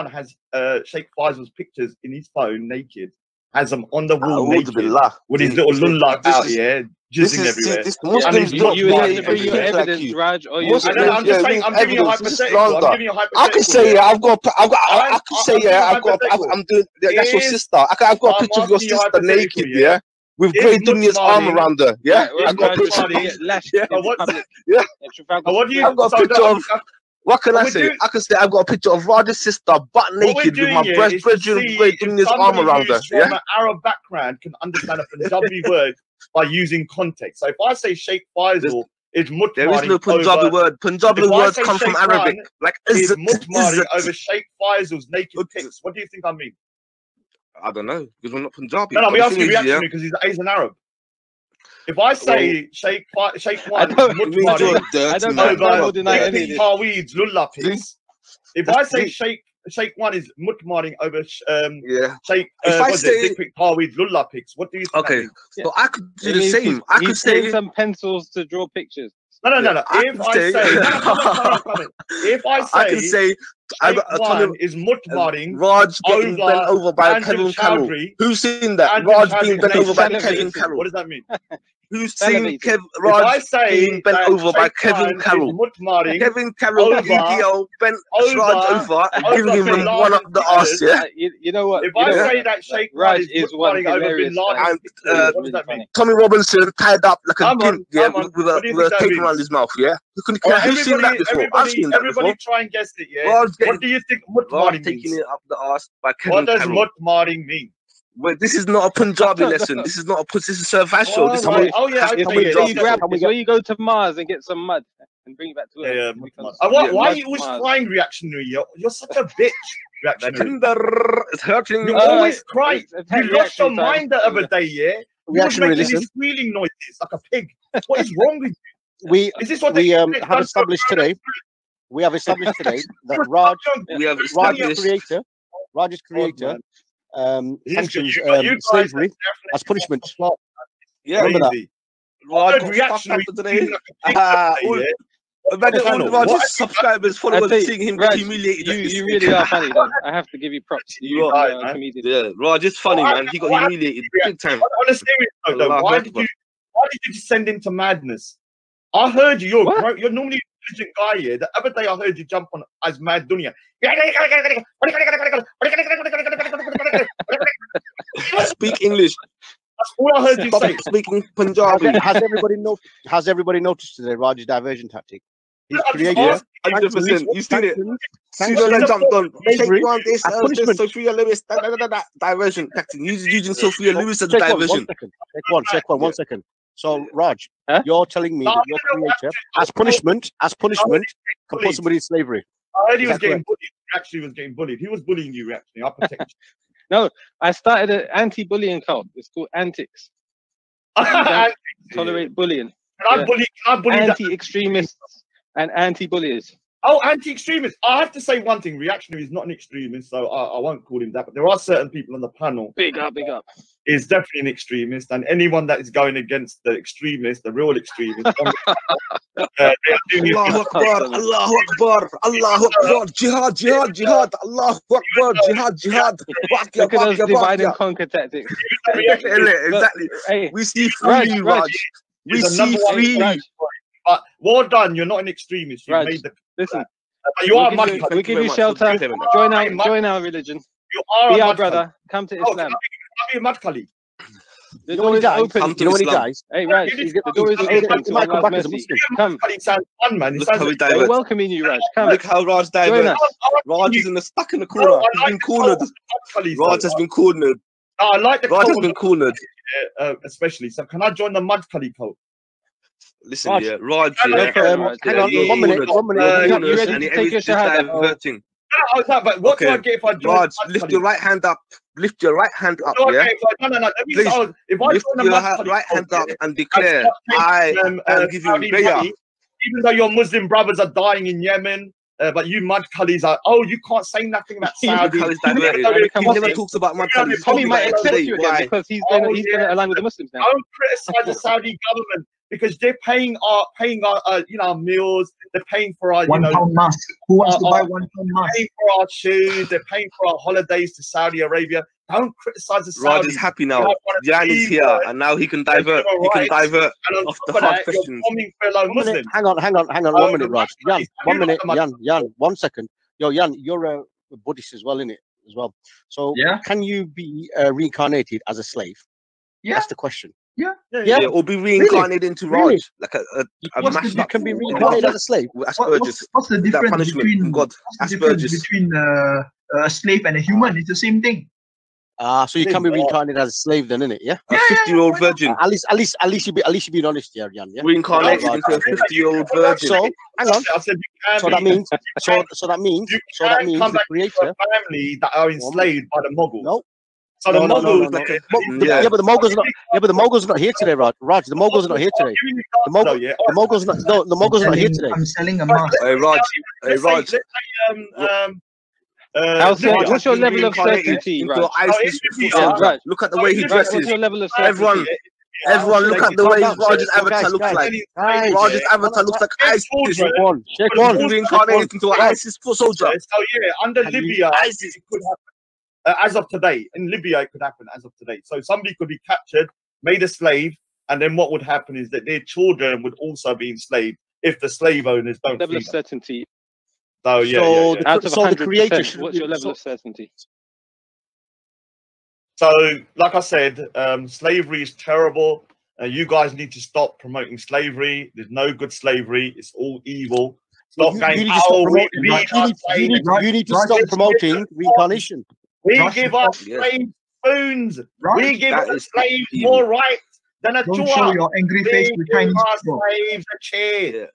has Sheikh Faisal's pictures in his phone naked, has them on the wall naked, with his little lullah out here, jizzing everywhere. You evidence, Raj, or you? I'm just saying. I'm giving you a hypothetical. I can say I'm doing. That's your sister. I've got a picture of your sister naked. Yeah. With Grey Dunya's arm around her, yeah. I got a picture. What do you? I've got a picture of. What can I say? I can say I've got a picture of Raj's sister butt naked with my brethren with Grey Dunya's arm around her. Yeah. From an Arab background can understand a Punjabi word by using context. So if I say Sheikh Faisal is mutmading, there is no Punjabi word. Punjabi words come from Arabic. Like is mutmading over Sheikh Faisal's naked pics. What do you think I mean? I don't know because we're not Punjabi. No, we ask you reaction because he's an Arab. If I say Sheikh One is mutmading over Parweed's lulla pics, if I say Sheikh One is mutmading over Sheikh Parweed's lulla pics, what do you think? Okay, so I could do the same. I could say some pencils to draw pictures. No. If I say One is mutmading Raj getting bent over by Kevin Carroll. Who's seen that? Raj being bent over by Kevin Carroll. What does that mean? Who's seen Raj being bent over by Kevin Carroll? Kevin Carroll, EDL bent Raj over and giving him one up the arse, yeah? You know what? If I say that Sheikh Raj is one hilarious. What does that mean? Tommy Robinson tied up like a gimp, yeah, with a tape around his mouth, yeah? Who's seen that before? I've seen that before. Everybody try and guess it, yeah? What do you think mutmading means? Taking it up the arse by Kevin Carroll. What does mutmading mean? Well, this is not a Punjabi lesson. This is not this is Sir Vashel. This is where you go to Mars and get some mud and bring it back to Earth. Why are you always crying reactionary? You're such a bitch. Reactionary. It's hurting. You always cry. You lost your mind the other day, yeah? You was making these squealing noises like a pig. What is wrong with you? We have established today. We have established today that Raj's creator. Sanctions slavery as punishment. Yeah, remember that. Raj reaction today. Imagine all Raj's subscribers, followers, seeing him get humiliated. You really are funny, though. I have to give you props. You are a comedian. Yeah, Raj is funny, man. He got humiliated big time. On a serious note, though, why did you descend into madness? I heard you. You're normally a intelligent guy here. The other day I heard you jump on as Mad Dunya. Speak English. That's all I heard you say. Speaking Punjabi. Has everybody noticed today Raj's diversion tactic? His creator. 100%. You seen it. Soon as I jumped on, take one, this, Sophia Lewis, that diversion tactic. Using Sophia Lewis as a diversion. Check one second. So, Raj, you're telling me that your creator, as punishment, can put somebody in slavery. I heard he was getting bullied. He actually was getting bullied. He was bullying you, actually. I protect you. No, I started an anti-bullying cult. It's called Antics. Tolerate bullying. Can I bully anti-extremists and anti-bullies. Oh, anti-extremist. I have to say one thing. Reactionary is not an extremist, so I won't call him that. But there are certain people on the panel. Big up. Is definitely an extremist, and anyone that is going against the extremist, the real extremist, Allahu Akbar, Allahu Akbar, Allahu Akbar, jihad, jihad, jihad, Allahu Akbar, jihad, jihad. Look at those divide and conquer tactics. Exactly. Hey, we see free, Raj. We see free. But well done. You're not an extremist. You made the. Listen, but you are a mud. We give you shelter. Join our religion. You are be a our brother. Come to Islam. Be a mud Kali. The door is open. You know when he dies? Hey, Raj, the door is open to Allah's mercy. Come. Sounds fun, man. We're welcoming you, Raj. Come. Look how Raj diverts. Raj is stuck in the corner. He's been cornered. Raj has been cornered. I like the Raj has been cornered. Especially. So can I join the mud Kali cult? Listen, Raj. Raj, hang on, 1 minute. You ready to take your shahada? But what do I get if I join? Raj, lift your right hand up. Lift your right hand up, yeah? No. Please, if I lift your right hand up and declare, I am giving prayer. Even though your Muslim brothers are dying in Yemen, but you mud Khalis are, you can't say nothing about Saudi. He never talks about mud Khalis. Tommy might accept you again because he's going to align with the Muslims now. Don't criticize the Saudi government because they're paying our meals. They're paying for our £1 mask. Who wants to buy £1 mask? Paying for our shoes. They're paying for our holidays to Saudi Arabia. Don't criticize the Saudis. Raj is happy now. Jan is here, and now he can divert. He can divert off the hard questions. Hang on. 1 minute, Raj. Jan, 1 minute. Jan, 1 second. Jan, you're a Buddhist as well, innit? As well. So, can you be reincarnated as a slave? Yeah. That's the question. Yeah. Or be reincarnated into Raj, like a you can be reincarnated as a slave. What's the difference between God? Between a slave and a human? It's the same thing. So you can be reincarnated as a slave, then, innit? Yeah. A 50-year-old virgin. At least you being honest here, Jan. Yeah. Reincarnated into a 50-year-old virgin. So hang on. So that means the creator family that are enslaved by the Mughals. No. So the Mughals, but the Mughals not. Yeah, but the Mughals not here today, Raj. The Mughals not here today. The Mughals not here today. I'm selling a mask. Hey, Raj. What's your level of certainty, Raj? Look at the way he dresses. What's your level of certainty? Everyone, look at the way Raj's avatar looks like. Raj's avatar looks like ISIS. Shake one. Reincarnated into an ISIS soldier. So under Libya, ISIS could happen. As of today, in Libya, it could happen as of today. So somebody could be captured, made a slave, and then what would happen is that their children would also be enslaved if the slave owners don't. Level of certainty. So Out of 100%, what's your level of certainty? So, like I said, slavery is terrible. You guys need to stop promoting slavery. There's no good slavery. It's all evil. Stop going. You need to stop promoting reincarnation. We give our slaves spoons. We give our slaves more rights than a Don't show your angry face to Chinese people. Slaves a chair.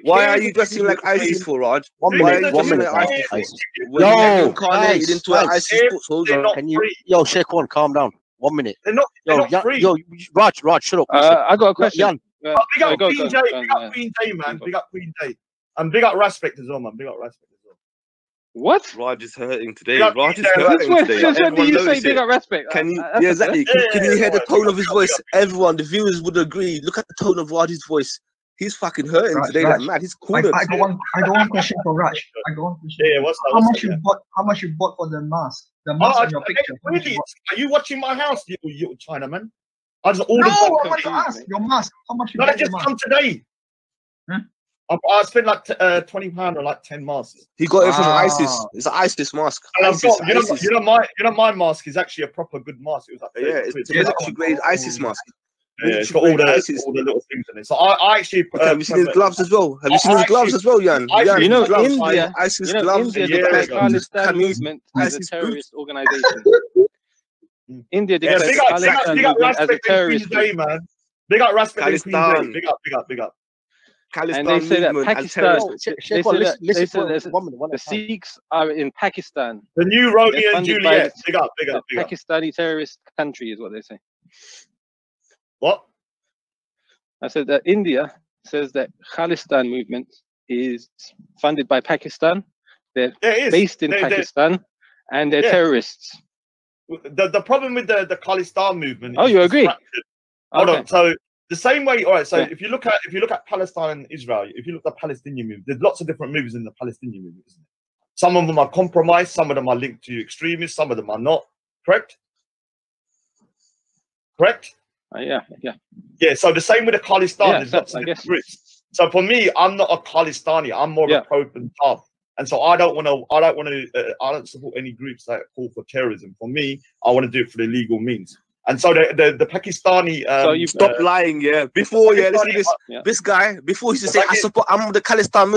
Why are you dressing like ISIS for, Raj? 1 minute. 1 minute. Reincarnated into an ISIS soldier. Can you? Yo, Sheikh One, calm down. 1 minute. They're not free. Yo, Raj, shut up. I got a question. Big up Queen J. Big up Queen J, man. Big up Queen J. And big up Respect as well, man. Big up Respect as well. What? Raj is hurting today. Raj is hurting today. Since when do you say big up Respect? Can you? Yeah, exactly. Can you hear the tone of his voice? Everyone, the viewers would agree. Look at the tone of Raj's voice. He's fucking hurting today, like mad. He's cornered. I got one question for Raj. Yeah, what's that? How much you bought for the mask? The mask on your picture. Really? Are you watching my house, you Chinaman? I just ordered. No, I want to ask your mask. How much you? No, they just come today. I spent like £20 on like 10 masks. He got it from ISIS. It's an ISIS mask. You know my mask is actually a proper good mask. It was like it's a military grade ISIS mask. it's got all the little things in it. So I actually have you seen his gloves as well? Have you seen his gloves as well, Jan? You know, gloves, India, ISIS you know, gloves, India declared Khalistan movement as a terrorist organization. India declared the Khalistan movement as a terrorist group. Man. Big up Respect in Queen's Day. Big up. Khalistan and they say that Pakistan, they said the Sikhs are in Pakistan. The new Romeo and Juliet. Big up. Pakistani terrorist country is what they say. What? I said that India says that Khalistan movement is funded by Pakistan. They're based in Pakistan, and they're terrorists. The problem with the Khalistan movement. Oh, you agree? Hold on. So the same way. All right. So if you look at Palestine and Israel, if you look at the Palestinian movement, there's lots of different movements in the Palestinian movement, isn't it? Some of them are compromised. Some of them are linked to extremists. Some of them are not. Correct. Yeah. So the same with the Khalistan. There's lots of different groups. So for me, I'm not a Khalistani. I'm more of a pro-Punjab. And so I don't support any groups that call for terrorism. For me, I want to do it for the legal means. And so the Pakistani so you stop lying, before listen to this this guy before he used to say I'm with the Khalistan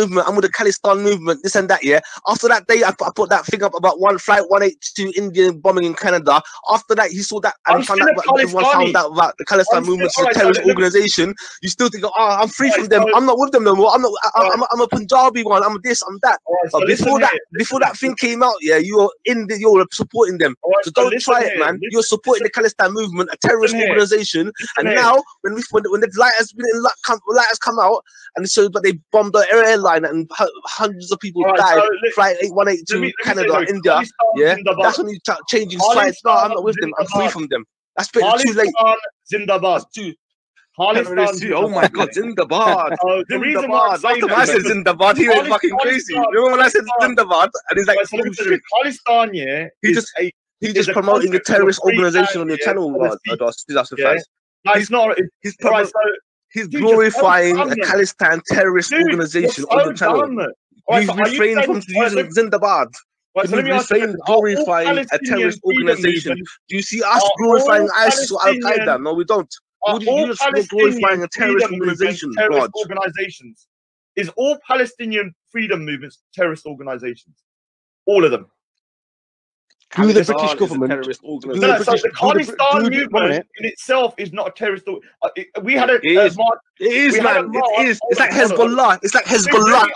movement, this and that, after that day I put that thing up about flight 182 Indian bombing in Canada. After that he saw that and found out about the Khalistan movement, a terrorist organization. You still think, I'm free from them, I'm not with them no more, I'm a Punjabi one, I'm this, I'm that. But before that thing came out, you're supporting them. So don't try it, man. You're supporting the Khalistan movement, a terrorist organization, and now when the light has come out, and so but they bombed the airline and hundreds of people died. Flight 8182 Canada, India. That's when you start changing sides. No, I'm not with them. I'm free from them. That's too late. Zindabad. Oh my God, Zindabad. The reason why I said Zindabad, he went fucking crazy. Remember when I said Zindabad? And he's like, Khalistan, He's just promoting a terrorist organization on your channel, No, it's not. He's glorifying a Khalistan terrorist organization on the channel. He's refrained from using Zindabad. He's refrained glorifying a terrorist organization. Do you see us glorifying ISIS or Al Qaeda? No, we don't. You just glorifying a terrorist organization. Organizations. Is all Palestinian freedom movements terrorist organizations? All of them. Through the British government. So the Khalistan movement in itself is not a terrorist. We had a march. It is, man. It is. It's like Hezbollah. It's like Hezbollah.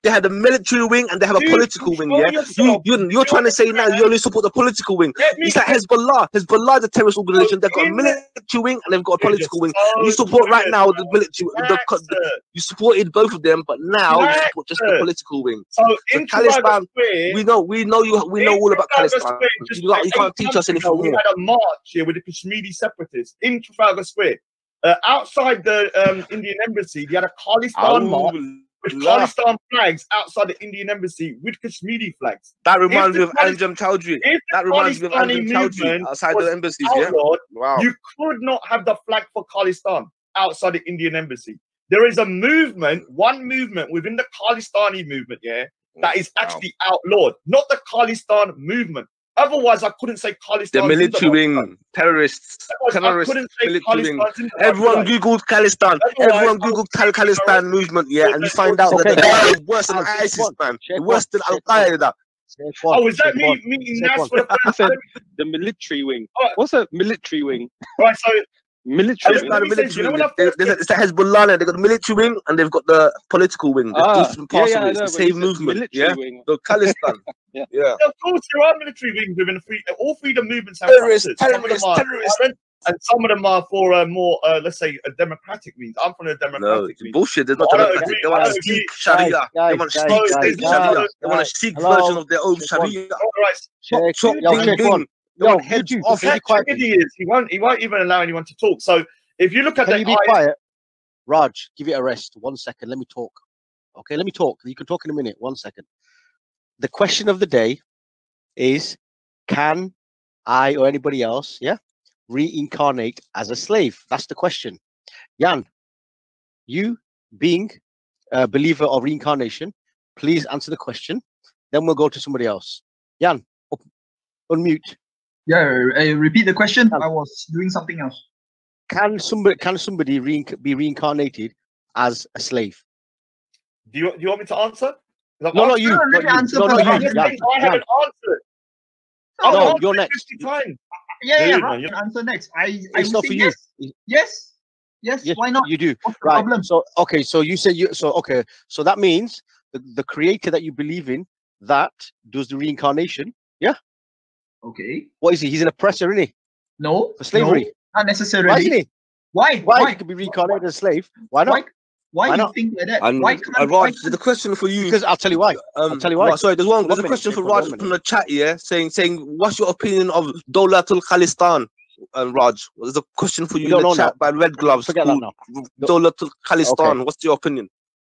They had a military wing and they have a political wing. You're trying to say now you only support the political wing. It's like Hezbollah. Hezbollah is a terrorist organization. They've got a military wing and they've got a political wing. You support right now the military. You supported both of them, but now you support just the political wing. So Khalistan, we know all about Khalistan. You can't teach us anything more. We had a march here with the Kashmiri separatists in Trafalgar Square. Outside the Indian embassy, they had a Khalistan march with Khalistan flags outside the Indian embassy with Kashmiri flags. That reminds me of Anjem Chowdhury. Outside the embassies. Wow. You could not have the flag for Khalistan outside the Indian embassy. There is a movement, one movement within the Khalistani movement, that is actually outlawed, not the Khalistan movement. Otherwise, I couldn't say Khalistan. The military wing, terrorists, military wing. Everyone Googled Khalistan. Everyone Googled Khalistan movement, and you find out that they're worse than ISIS, man. Worse than Al Qaeda. Oh, is that me meeting Nas for the first time? The military wing. What's a military wing? Right, so military. It's the Hezbollah. They've got the military wing and they've got the political wing. Different parts of it. It's the same movement. Wing. The Khalistan. Of course, there are military wings within all freedom movements. Have terrorists. And some of them are for a more, let's say, a democratic means. I'm from a democratic means. Bullshit. They're not democratic. They want to seek Sharia. They want to seek state Sharia. They want to seek version of their own Sharia. He won't even allow anyone to talk. So if you look at Can you be quiet? Raj, give it a rest. 1 second. Let me talk. Okay, let me talk. You can talk in a minute. 1 second. The question of the day is, can I or anybody else, reincarnate as a slave? That's the question. Jan, you being a believer of reincarnation, please answer the question. Then we'll go to somebody else. Jan, unmute. Yeah, repeat the question. I was doing something else. Can somebody be reincarnated as a slave? Do you want me to answer? No, not you. Let me answer. No, not you. I haven't answered. No, you're next. Yeah, I can answer next. It's not for you. Yes. Why not? You do. What's the Right. problem? So okay. So you say you. So okay. So that means the creator that you believe in that does the reincarnation. Yeah. Okay. What is he? He's an oppressor, isn't he? No. For slavery. No, not necessarily. Why isn't he? Why? Why? He could be reincarnated as a slave. Why not? Why do you not? think like that? And Raj, there's a question for you. Because I'll tell you why. I'll tell you why. Sorry, there's a question for Raj from the chat, yeah, saying, what's your opinion of Dawlatul Khalistan? Raj, there's a question for you in the chat by Red Gloves. Forget that now. Dawlatul Khalistan. Okay. What's your opinion?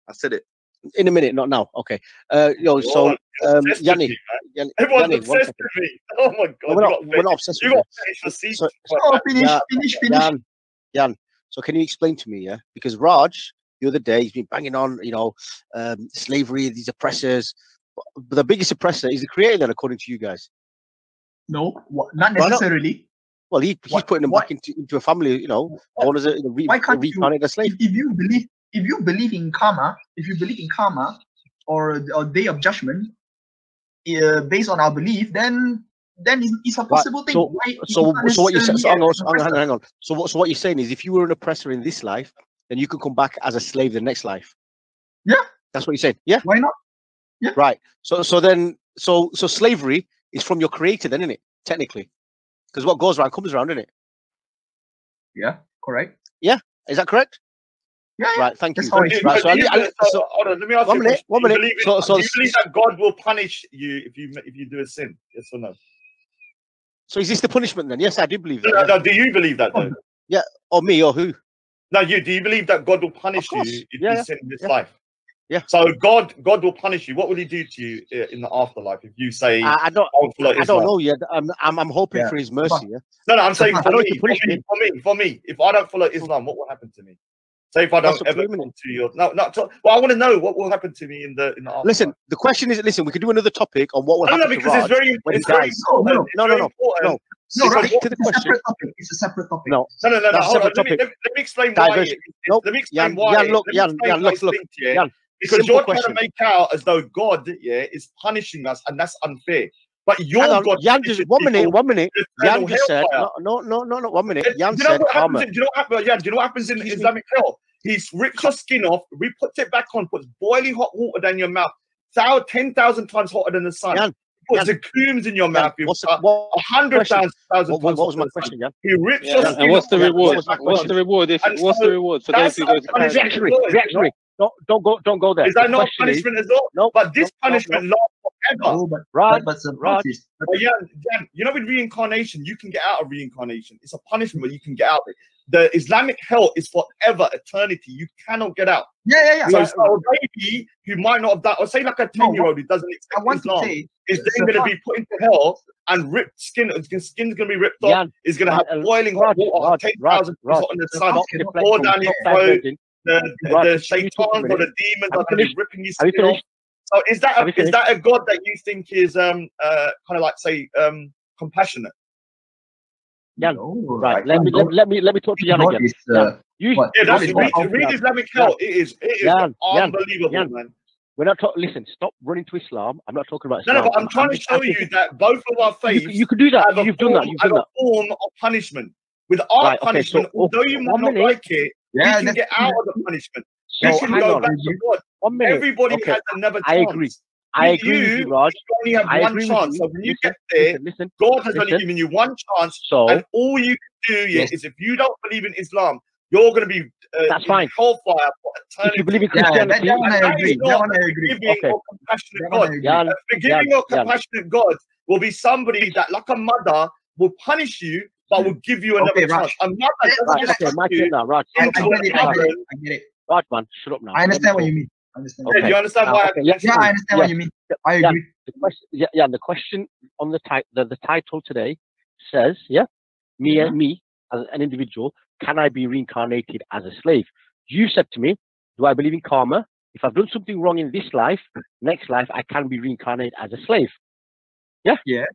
I said it. In a minute, not now. Okay. So Yanni, everyone's obsessed with me. Oh my God. We're not obsessed with Finish. Jan, so can you explain to me, yeah? Because Raj, the other day, he's been banging on, slavery, these oppressors. But the biggest oppressor is the creator, then, according to you guys. No, not necessarily. Well, he's putting them back into a family, born as a reincarnated slave. If you believe in karma, or day of judgment, based on our belief, then it's a possible thing. So what you're saying? Hang on. So what you're saying is, if you were an oppressor in this life, then you could come back as a slave the next life. Yeah, that's what you're saying. Yeah, why not? Yeah, right. So slavery is from your creator, then, isn't it? Technically, because what goes around comes around, isn't it? Yeah, correct. Yeah, is that correct? Yeah. Right, thank you. Hold on, let me ask you one minute. Do you believe that God will punish you if you do a sin? Yes or no? So is this the punishment then? Yes, I do believe that. No, do you believe that though? Yeah, or me or who? No, you. Do you believe that God will punish you if you sin in this life? Yeah. So God will punish you. What will He do to you in the afterlife if you say I don't know yet. I'm hoping for His mercy. Yeah. No, I'm saying for me, if I don't follow Islam, what will happen to me? Say if I don't ever come to your well, I want to know what will happen to me in the afterlife. Listen, the question is, we can do another topic on what will happen. No, because it's very important. No. It's a separate topic. No. Hold on. Let me explain why. Let me explain why. Jan, because you're trying to make out as though God, is punishing us, and that's unfair. But your God. Jan, just one minute. Jan just said no. 1 minute. Jan said karma. Do you know what happens in Islamic hell? He rips your skin off, puts it back on, puts boiling hot water down your mouth, 10,000 times hotter than the sun. Puts the coons in your mouth. 100,000 times. What was my question, Jan? He rips your skin. And what's the reward? What's the reward for those who go to reactionary? Don't go there. Is that not punishment as well? No. But this punishment lasts forever. Jan, with reincarnation, you can get out of reincarnation. It's a punishment, but you can get out of it. The Islamic hell is forever, eternity. You cannot get out. Yeah. So a baby who might not have done, or say like a 10-year-old who doesn't accept Islam, is then going to be put into hell and ripped skin. Skin's going to be ripped off. Is going to have boiling hot water, 10,000 hot in the sun, pour down his throat. The shaitans or the demons are going to be ripping his skin off. So is that a God that you think is kind of like say compassionate? Jan, right. Let me talk to Jan again. Read Islamic hell. It is unbelievable, man. We're not talking. Listen, stop running to Islam. I'm not talking about Islam. No, but I'm trying to show you that both of our faiths. You can do that. You've done that. Have a form of punishment. With our punishment, although you might not like it, you can get out of the punishment. You can go back to God. Everybody has another chance. I agree with you, Raj. You only have one chance. So when you get there, God has only given you one chance. And all you can do is if you don't believe in Islam, you're going to be that's fine. Hellfire for eternity. If you believe in Christianity, I agree. Forgiving or compassionate God. Forgiving or compassionate God will be somebody that, like a mother, will punish you, but will give you another chance. A mother doesn't I get it. Raj, man, shut up now. I understand what you mean. Okay. You understand why? I understand what you mean. I agree. The question on the title today says, me as an individual, can I be reincarnated as a slave? You said to me, do I believe in karma? If I've done something wrong in this life, next life I can be reincarnated as a slave. Yeah.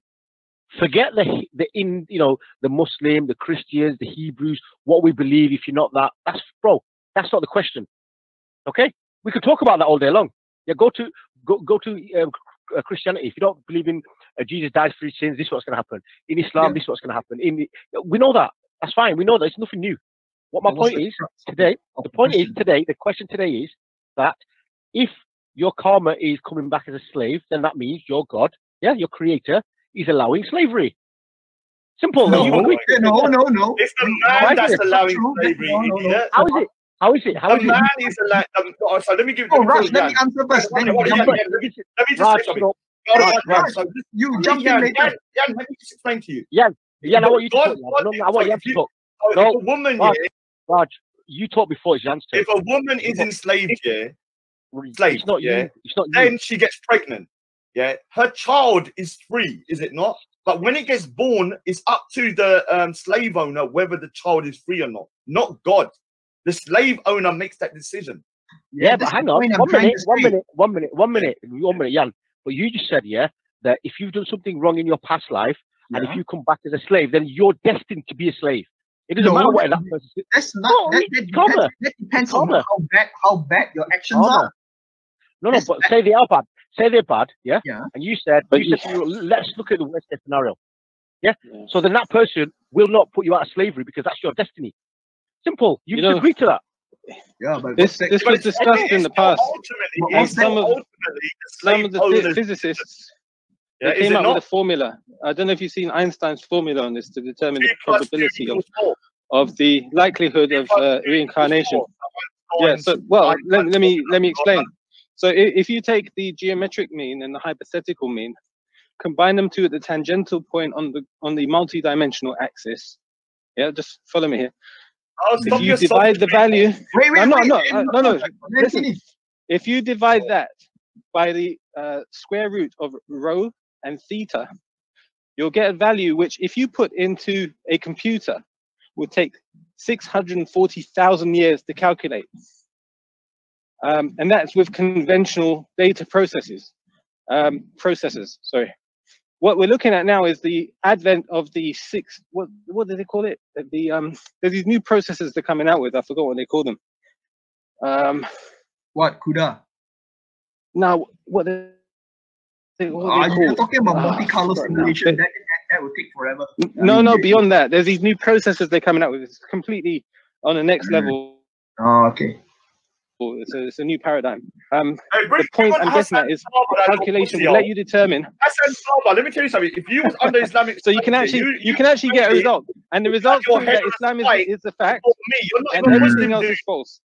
Forget the Muslim, the Christians, the Hebrews, what we believe. If you're not that, that's not the question. Okay, we could talk about that all day long. Yeah, go to Christianity. If you don't believe in Jesus died for his sins, this is what's going to happen. In Islam, this is what's going to happen. We know that. That's fine. We know that. It's nothing new. What my point is today, the question today is that if your karma is coming back as a slave, then that means your God, your creator, is allowing slavery. Simple. No. It's the man that's allowing slavery, idiot. How is it? The man is allowing. So let me give. Raj, let me answer first. Let me just say something. You jump in later. Let me just explain to you. I want you to talk. I want you to talk. No, if a woman, Raj, you talked before. It's your answer. If a woman is enslaved, it's not you. It's not you. Then she gets pregnant. Yeah, her child is free, is it not? But when it gets born, it's up to the slave owner whether the child is free or not God. The slave owner makes that decision. Yeah, but hang on. One minute, Jan. But you just said, that if you've done something wrong in your past life, and if you come back as a slave, then you're destined to be a slave. It doesn't matter what that person is. That's not. That depends on how bad your actions are. No, but say they are bad. Say they're bad, yeah. And you said, let's look at the worst case scenario. Yeah. So then that person will not put you out of slavery because that's your destiny. Simple. You just agree to that. Yeah, but this was discussed in the past. Some of the physicists came up with a formula. I don't know if you've seen Einstein's formula on this to determine the probability of the likelihood of reincarnation. Yeah. So, let me explain. So if you take the geometric mean and the hypothetical mean, combine them two at the tangential point on the multi-dimensional axis. Yeah, just follow me here. If you divide the value, no. Listen, if you divide that by the square root of rho and theta, you'll get a value which, if you put into a computer, would take 640,000 years to calculate. And that's with conventional data processors. Sorry. What we're looking at now is the advent of the what do they call it? There's these new processors they're coming out with. I forgot what they call them. What, CUDA? Now, what you're talking about multi-color simulation. That will take forever. No, beyond that. There's these new processors they're coming out with. It's completely on the next level. Oh, okay. It's a new paradigm. The point I'm getting at is calculation will let you determine. Let me tell you something. If you was under Islamic, so you can actually get a result, and the result prove that Islam is the fact, and everything else is false.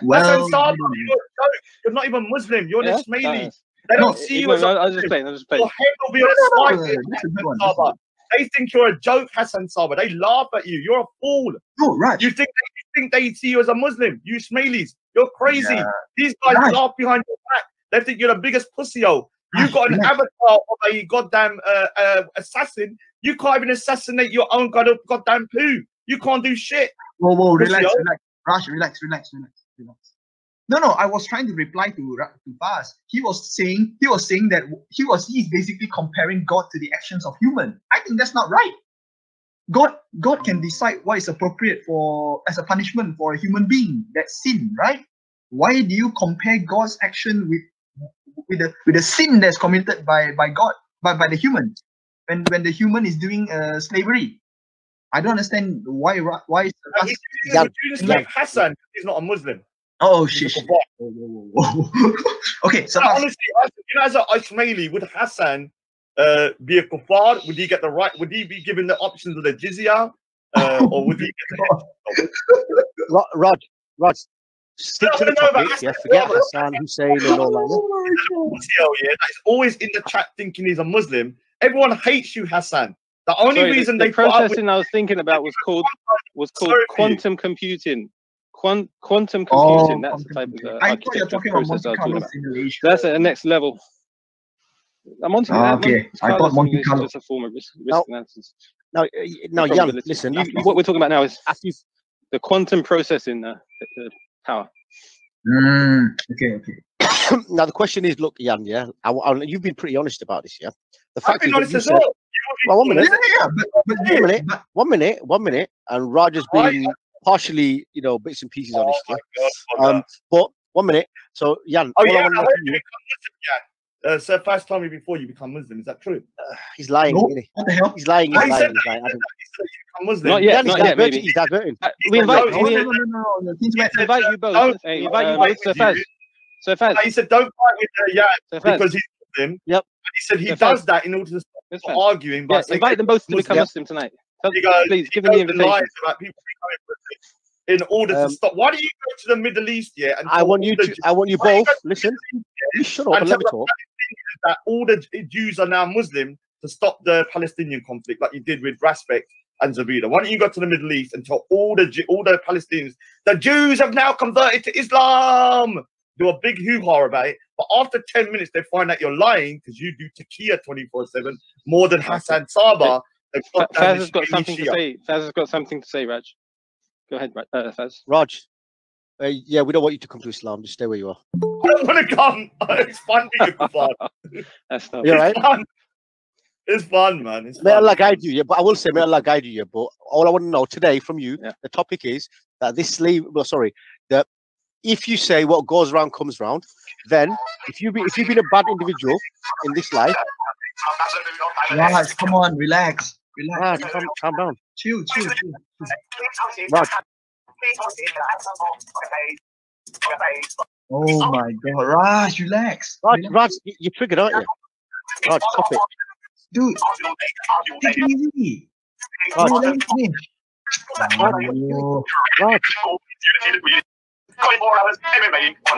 Well, you're not even Muslim. You're an Ismaili. They don't see you as I was just playing. Your head will be on spike. They think you're a joke, Hassan Saba. They laugh at you. You're a fool. Oh, right. You think they see you as a Muslim? You Ismailis. You're crazy. These guys laugh behind your back. They think you're the biggest pussy-o. You got an avatar of a goddamn assassin. You can't even assassinate your own goddamn poo. You can't do shit. Whoa, relax. Raj, relax. No, I was trying to reply to Faz. He was saying that he's basically comparing God to the actions of human. I think that's not right. God can decide what is appropriate as a punishment for a human being. That's sin, right? Why do you compare God's action with the sin that's committed by God, by the human, when the human is doing slavery? I don't understand why Hassan is not a Muslim. Oh shit. Okay, so honestly, as an Ismaili, would Hassan be a kuffar? Would he get the right? Would he be given the options of the jizya, or would he get the Raj, stick to the topic. Forget Hassan Hussein and all that. That's always in the chat thinking he's a Muslim. Everyone hates you, Hassan. The only reason the processing I was thinking about was called quantum computing. Quantum computing. That's the type of architecture process I was talking about. That's at the next level. I'm on to that. Okay, I thought Monte Carlo is a form of risk analysis. No, Jan, listen. What we're talking about now is the quantum processing power. Okay. Now the question is, look, Jan, you've been pretty honest about this, yeah. The fact is, you Well, 1 minute. But 1 minute. 1 minute. And Roger's been partially, bits and pieces on this. But 1 minute. So, Jan, all I want to know from you. Sir, first time before you become Muslim, is that true? He's lying. what the hell? He's lying. He's lying. Muslim. Not yet. Not yet. Maybe. He's diverting. We invite. No. Invite you both. We invite you both. Sir Faz. He said, "Don't fight with because he's Muslim." Yep. And he said he does that in order to stop arguing. Yeah, invite them both to become Muslim tonight. Please give them the invitation. In order to stop. Why do you go to the Middle East? Yeah, and I want you both. Listen. You shut up and let me talk. That all the Jews are now Muslim to stop the Palestinian conflict, like you did with Raspek and Zabida. Why don't you go to the Middle East and tell all the Palestinians the Jews have now converted to Islam? Do a big hoo-ha about it, but after 10 minutes they find out you're lying because you do taqiyya 24/7 more than Hassan Saba. Faz has got something to say. Faz has got something to say, Raj. Go ahead, Faz. Raj. Yeah, we don't want you to come to Islam. Just stay where you are. I don't want to come. It's fun being a kuffar. That's not. You're right. It's fun, man. It's may fun. Allah guide you. Yeah, but I will say, may Allah guide you. Yeah, but all I want to know today from you, the topic is that this slave. Well, sorry, that if you say what goes around comes round, then if you've been a bad individual in this life, Raj, come on, relax. Raj, calm down. Chill. Raj. Oh my God, Raj, relax. Raj, you're triggered, aren't you? Raj, stop it. Dude, take it easy. Raj. Let me finish. Raj.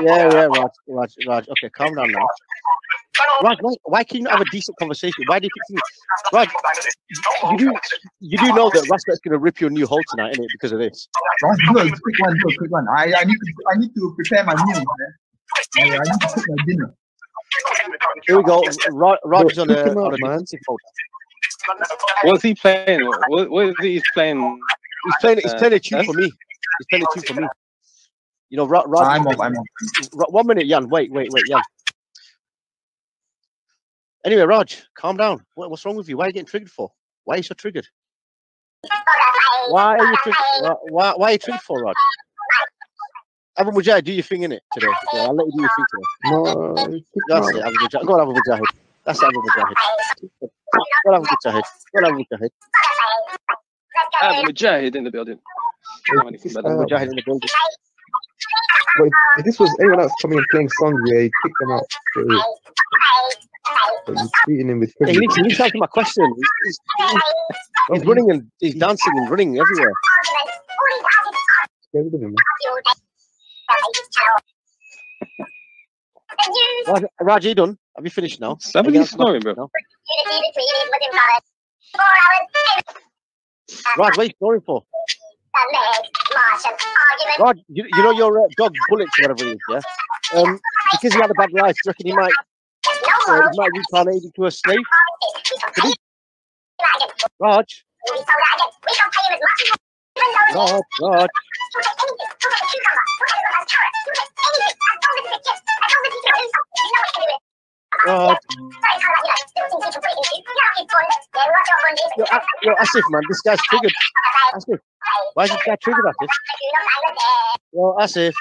Yeah, Raj. Okay, calm down now. Raj, why can you not have a decent conversation? Why do you keep Raj, you do know that Raspet's going to rip you a new hole tonight, innit, because of this? Raj, do a quick one. I need to prepare my meal, man. I need to cook my dinner. Here we go. Raj is on a defensive mode. What's he playing? What is he playing? He's playing a tune for me. He's playing a tune for me. You know, Raj. I'm off. 1 minute, Jan. Wait, Jan. Anyway, Raj, calm down. What's wrong with you? Why are you getting triggered for? Why are you so triggered? Why are you triggered? Why are you triggered for, Raj? Abu Mujahid, do your thing in it today. Yeah, I'll let you do your thing today. No, that's it, Abu Mujahid. Go on, Abu Mujahid. That's Abu Mujahid. Go on, Abu Mujahid. Abu Mujahid in the building. Abu Mujahid in the building. But if this was anyone else coming and playing songs, yeah, he'd kick them out. But you're treating him with he needs to answer my question. He's running and he's dancing and running everywhere. Get rid of him. Raj, are you done? Have you finished now? Somebody's snoring, bro. Raj, what are you snoring for? Raj, you know your dog Bullets or whatever it is, yeah? Because he had a bad life, do you reckon he might reincarnate into a slave? Raj? Raj. Yo, Asif, man, this guy's triggered. Asif, why is this guy triggered, Asif? Yo, Asif.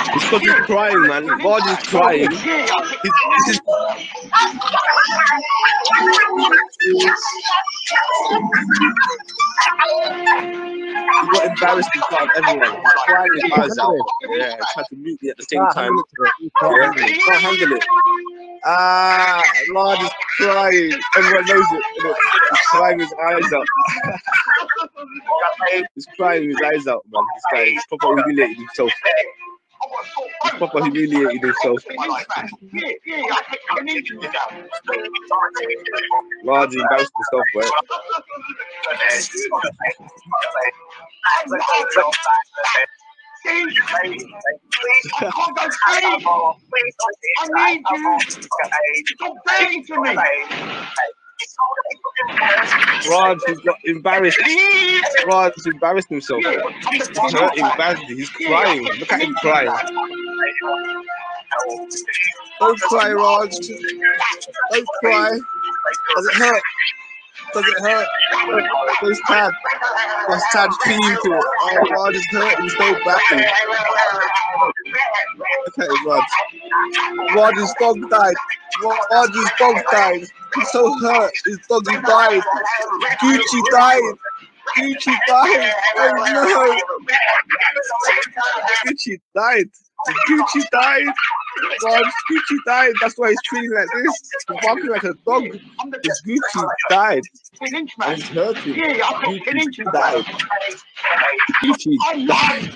It's because he's crying, man. God is crying. He got embarrassed in front of everyone. He's crying his eyes out. Yeah, he tried to mute me at the same time. Yeah, he can't handle it. Lord is crying. Everyone knows it. He's crying his eyes out. He's crying his eyes out, man. This guy is proper humiliating himself. He's proper humiliating himself. Lord, he embarrassed himself, bro. Steve! I can't go, Steve! I need you! Stop begging to me! Raj, he's got embarrassed. Raj embarrassed himself. He's hurting badly. He's crying. Look at him crying. Don't cry, Raj. Don't cry. Does it hurt? Does it hurt? Where's Tad? Where's Tad feeling to it? Oh, Raj is hurting so badly. Look at him, Raj. Raj's dog died. Raj's dog died. He's so hurt. His doggy died. Gucci died. Gucci died. Oh no. Gucci died. Gucci died. Raj, Gucci died. That's why he's treating like this. He's barking like a dog. His Gucci died. And he's hurting. Gucci died. Gucci died.